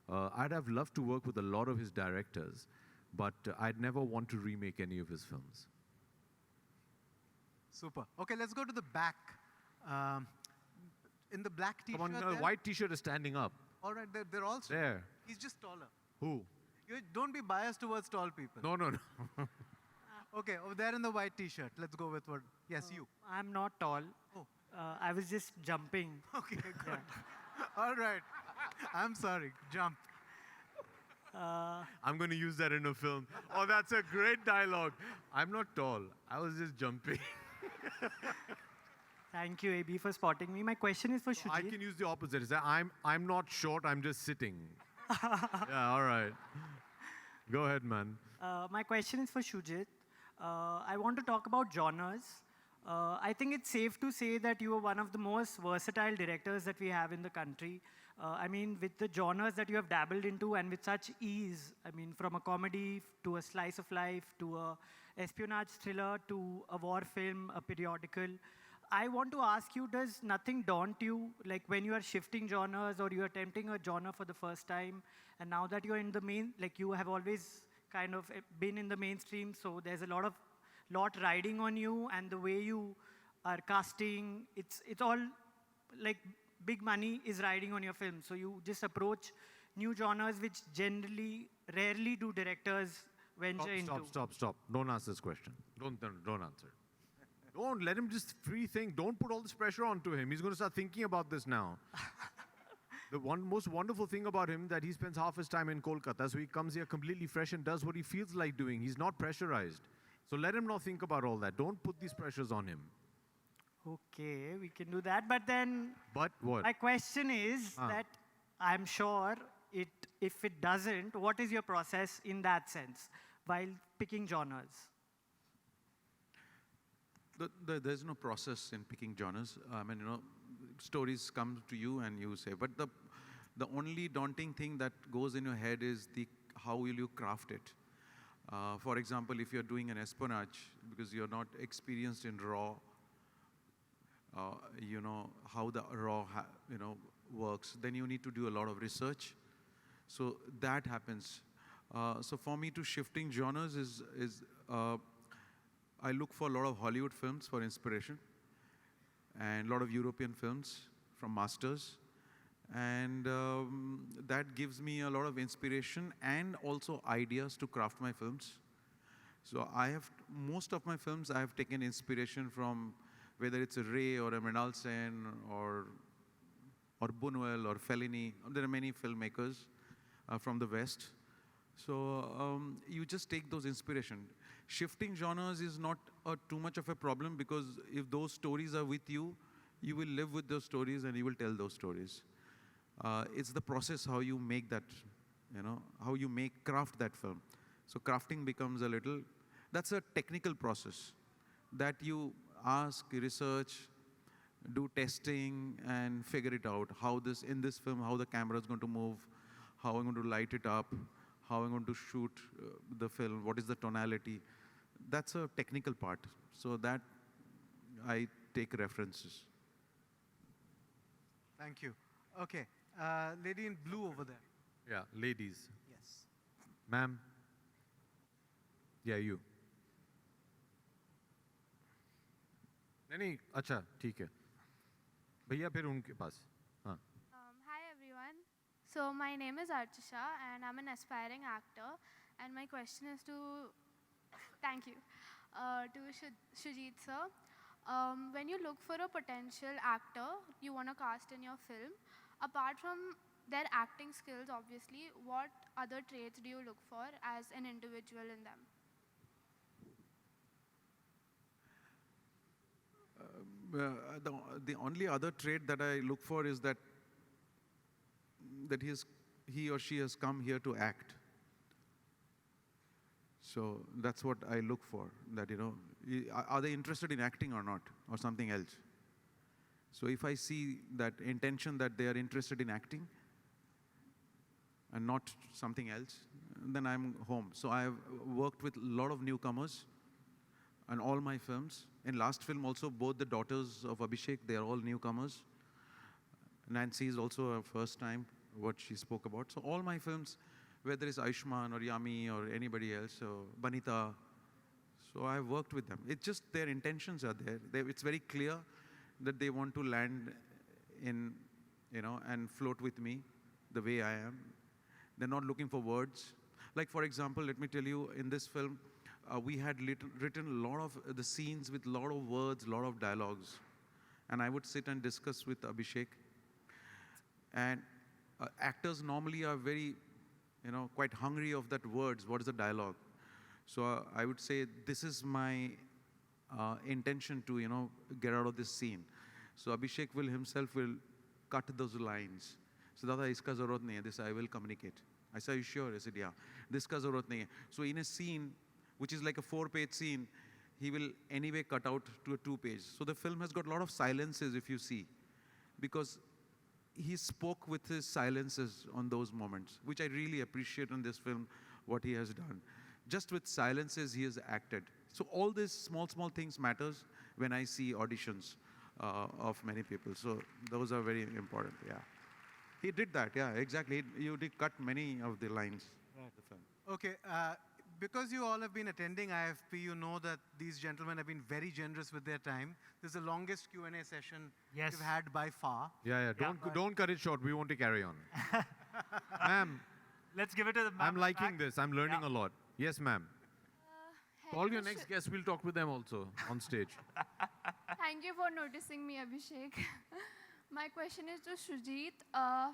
I'd have loved to work with a lot of his directors, but I'd never want to remake any of his films.
Super. Okay, let's go to the back. In the black t-shirt.
Come on, the white t-shirt is standing up.
All right, they're all straight.
There.
He's just taller.
Who?
Don't be biased towards tall people.
No.
Okay, over there in the white t-shirt. Let's go with what? Yes, you.
I'm not tall.
Oh.
I was just jumping.
Okay, good. All right. I'm sorry. Jump.
I'm going to use that in a film. Oh, that's a great dialogue. I'm not tall. I was just jumping.
Thank you, AB, for spotting me. My question is for Shoojit.
I can use the opposite. I'm not short, I'm just sitting. Yeah, all right. Go ahead, man.
My question is for Shoojit. I want to talk about genres. I think it's safe to say that you are one of the most versatile directors that we have in the country. I mean, with the genres that you have dabbled into and with such ease, I mean, from a comedy to a slice of life to a espionage thriller to a war film, a periodical. I want to ask you, does nothing daunt you, like when you are shifting genres or you are attempting a genre for the first time, and now that you're in the main, like you have always kind of been in the mainstream, so there's a lot riding on you, and the way you are casting, it's all like big money is riding on your film. So you just approach new genres which generally, rarely do directors venture into?
Stop. Don't answer this question. Don't answer. Don't let him just free think. Don't put all this pressure onto him. He's going to start thinking about this now. The most wonderful thing about him that he spends half his time in Kolkata, so he comes here completely fresh and does what he feels like doing. He's not pressurized. So let him not think about all that. Don't put these pressures on him.
Okay, we can do that. But then
But what?
my question is that I'm sure if it doesn't, what is your process in that sense while picking genres?
There's no process in picking genres. I mean, stories come to you and you say. But the only daunting thing that goes in your head is how will you craft it. For example, if you're doing an espionage, because you're not experienced in raw, how the raw works, then you need to do a lot of research. So that happens. So for me to shifting genres is I look for a lot of Hollywood films for inspiration and a lot of European films from masters. And that gives me a lot of inspiration and also ideas to craft my films. So most of my films, I have taken inspiration from whether it's a Ray or a Mrinal Sen or Buñuel or Fellini. There are many filmmakers from the West. So you just take those inspiration. Shifting genres is not too much of a problem because if those stories are with you, you will live with those stories and you will tell those stories. It's the process how you make that, how you craft that film. So crafting becomes that's a technical process that you ask, research, do testing and figure it out. In this film, how the camera is going to move, how I'm going to light it up, how I'm going to shoot the film, what is the tonality. That's a technical part. So that I take references.
Thank you. Okay, lady in blue over there.
Yeah, ladies.
Yes.
Ma'am. Yeah, you. नहीं अच्छा ठीक है भैया फिर उनके पास हाँ
Hi everyone. So my name is Archisha and I'm an aspiring actor and my question is to thank you to Shoojit sir. When you look for a potential actor you want to cast in your film, apart from their acting skills obviously, what other traits do you look for as an individual in them?
The only other trait that I look for is that he or she has come here to act. So that's what I look for, that, are they interested in acting or not, or something else? So if I see that intention that they are interested in acting and not something else, then I'm home. So I have worked with a lot of newcomers on all my films. In last film also, both the daughters of Abhishek, they are all newcomers. Nancy is also her first time, what she spoke about. So all my films, whether it's Aishman or Yami or anybody else, or Banita, so I've worked with them. It's just their intentions are there. It's very clear that they want to land in, and float with me the way I am. They're not looking for words. Like, for example, let me tell you, in this film, we had written a lot of the scenes with a lot of words, a lot of dialogues. And I would sit and discuss with Abhishek. And actors normally are very, quite hungry of that words. What is the dialogue? So I would say, this is my intention to, get out of this scene. So Abhishek himself will cut those lines. So Dada, iska zarurat nahi hai. This I will communicate. I said, are you sure? I said, yeah. This ka zarurat nahi hai. So in a scene, which is like a 4-page scene, he will anyway cut out to a 2-page. So the film has got a lot of silences, if you see, because he spoke with his silences on those moments, which I really appreciate in this film, what he has done. Just with silences, he has acted. So all these small things matters when I see auditions of many people. So those are very important, yeah. He did that, yeah, exactly. You did cut many of the lines. Right. The film.
Okay, because you all have been attending IFP, you know that these gentlemen have been very generous with their time. This is the longest Q&A session we've had by far.
Yeah. Don't cut it short. We want to carry on. Ma'am.
Let's give it to the ma'am.
I'm liking this. I'm learning a lot. Yes, ma'am. Call your next guest. We'll talk with them also on stage.
Thank you for noticing me, Abhishek. My question is to Shoojit.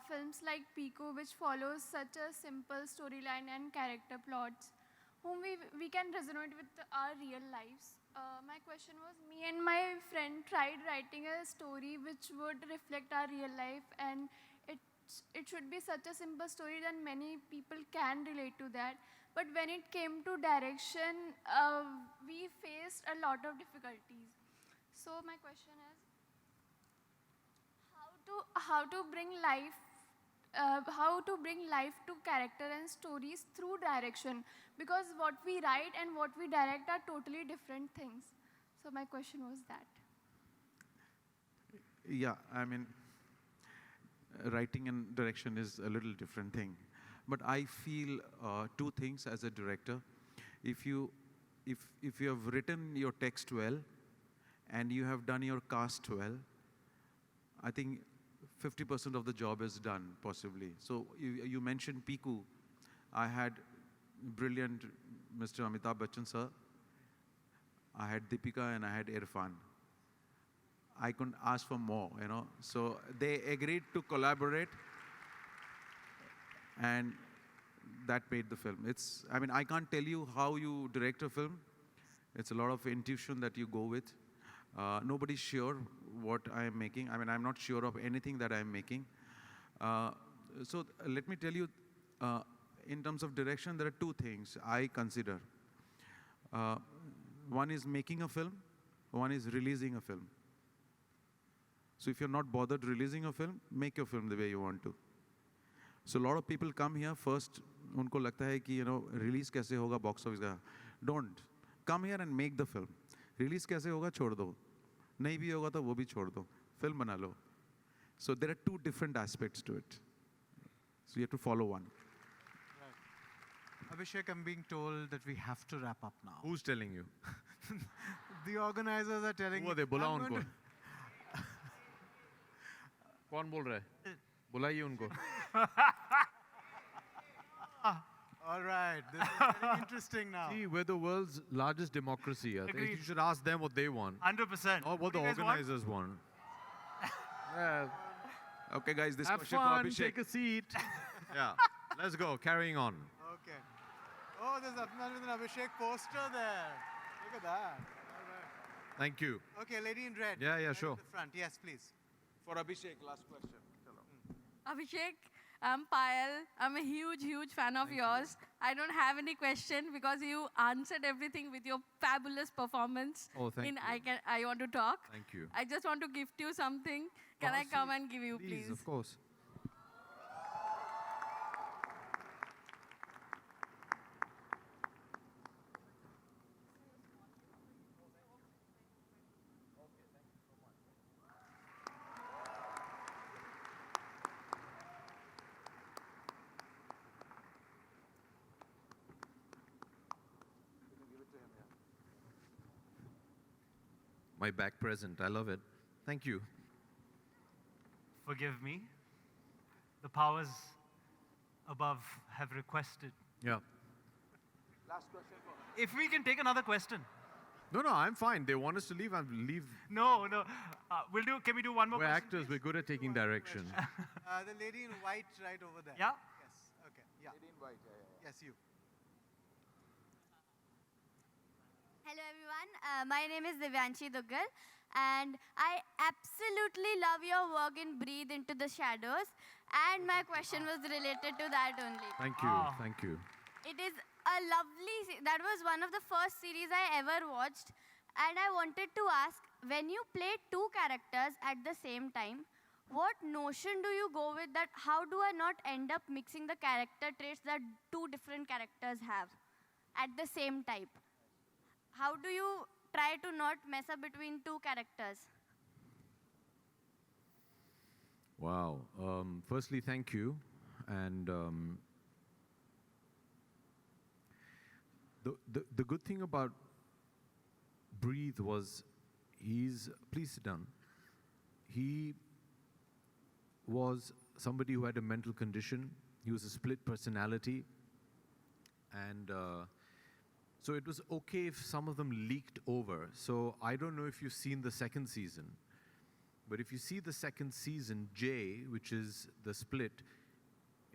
Films like Piku, which follows such a simple storyline and character plots, whom we can resonate with our real lives. My question was, me and my friend tried writing a story which would reflect our real life, and it should be such a simple story that many people can relate to that. But when it came to direction, we faced a lot of difficulties. So my question is, how to bring life to character and stories through direction, because what we write and what we direct are totally different things. So my question was that.
Yeah, I mean, writing and direction is a little different thing. But I feel two things as a director. If you have written your text well and you have done your cast well, I think 50% of the job is done, possibly. So you mentioned Piku. I had brilliant Mr. Amitabh Bachchan sir. I had Deepika and I had Irfan. I couldn't ask for more, you know. So they agreed to collaborate, and that made the film. I mean, I can't tell you how you direct a film. It's a lot of intuition that you go with. Nobody's sure what I am making. I mean, I'm not sure of anything that I'm making. So let me tell you, in terms of direction, there are two things I consider. One is making a film, one is releasing a film. So if you're not bothered releasing a film, make your film the way you want to. So a lot of people come here first, उनको लगता है कि release कैसे होगा box office का. Don't. Come here and make the film. Release कैसे होगा छोड़ दो. नहीं भी होगा तो वो भी छोड़ दो. Film बना लो. So there are two different aspects to it. So you have to follow one.
Right. Abhishek, I'm being told that we have to wrap up now.
Who's telling you?
The organizers are telling me.
वो दे बुलाओ उनको. कौन बोल रहा है? बुलाइए उनको.
All right, this is very interesting now.
See, we're the world's largest democracy. I think you should ask them what they want.
100%.
Or what the organizers want. Yeah.
Okay, guys, this
Have
question
fun,
for Abhishek.
take a seat. Yeah, let's go, carrying on.
Okay. Oh, there's Atman with an Abhishek poster there. Look at that. All right.
Thank you.
Okay, lady in red.
Yeah, yeah,
Right
sure.
at the front. Yes, please.
For Abhishek, last question.
Abhishek, I'm Payal. I'm a huge, huge fan of yours. I don't have any question because you answered everything with your fabulous performance.
Oh, thank you.
I want to talk.
Thank you.
I just want to gift you something. Can I come and give you, please?
Of course. My back present. I love it. Thank you.
Forgive me. The powers above have requested.
Yeah.
Last question for
If we can take another question.
No, I'm fine. They want us to leave. I'll leave.
No. Can we do one more
We're
question?
actors. We're good at taking direction.
The lady in white right over there.
Yeah?
Yes. Okay. Yeah.
Lady in white. Yeah.
Yes, you.
Hello everyone, my name is Divyanshi Duggal and I absolutely love your work in Breathe Into the Shadows, and my question was related to that only.
Thank you. Thank you.
It is a lovely, that was one of the first series I ever watched, and I wanted to ask, when you play two characters at the same time, what notion do you go with that how do I not end up mixing the character traits that two different characters have at the same type? How do you try to not mess up between two characters?
Wow. Firstly, thank you. And the good thing about Breathe was please sit down. He was somebody who had a mental condition. He was a split personality. And So it was okay if some of them leaked over. So I don't know if you've seen the second season, but if you see the second season, Jay, which is the split,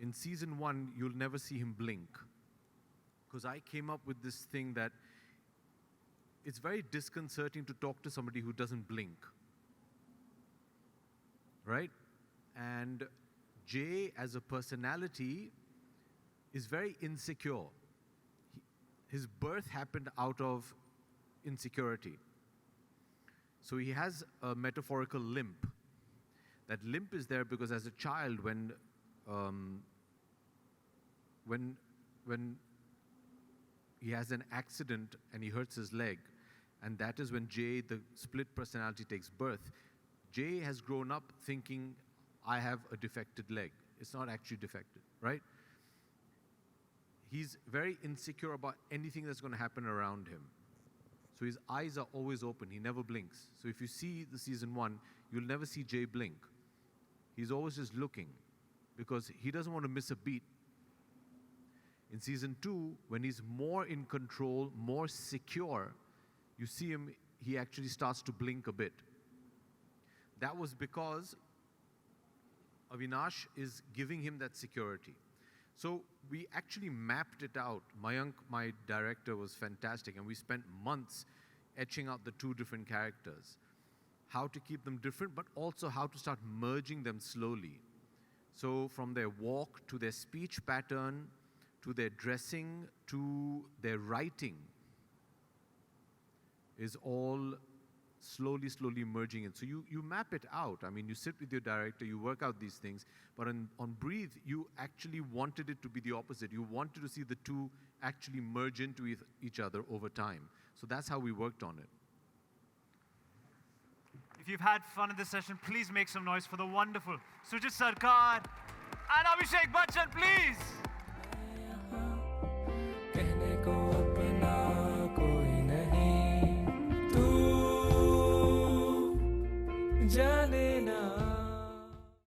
in season 1, you'll never see him blink. Because I came up with this thing that it's very disconcerting to talk to somebody who doesn't blink. Right? And Jay, as a personality, is very insecure. His birth happened out of insecurity. So he has a metaphorical limp. That limp is there because as a child, when he has an accident and he hurts his leg, and that is when Jay, the split personality, takes birth. Jay has grown up thinking, I have a defected leg. It's not actually defected, right? He's very insecure about anything that's going to happen around him. So his eyes are always open. He never blinks. So if you see the season 1, you'll never see Jay blink. He's always just looking because he doesn't want to miss a beat. In season 2, when he's more in control, more secure, you see him, he actually starts to blink a bit. That was because Avinash is giving him that security. So we actually mapped it out. Mayank, my director, was fantastic, and we spent months etching out the 2 different characters. How to keep them different, but also how to start merging them slowly. So from their walk to their speech pattern, to their dressing, to their writing, is all slowly merging in. So you map it out. I mean, you sit with your director, you work out these things, but on Breathe, you actually wanted it to be the opposite. You wanted to see the 2 actually merge into each other over time. So that's how we worked on it.
If you've had fun in this session, please make some noise for the wonderful Shoojit Sircar and Abhishek Bachchan, please.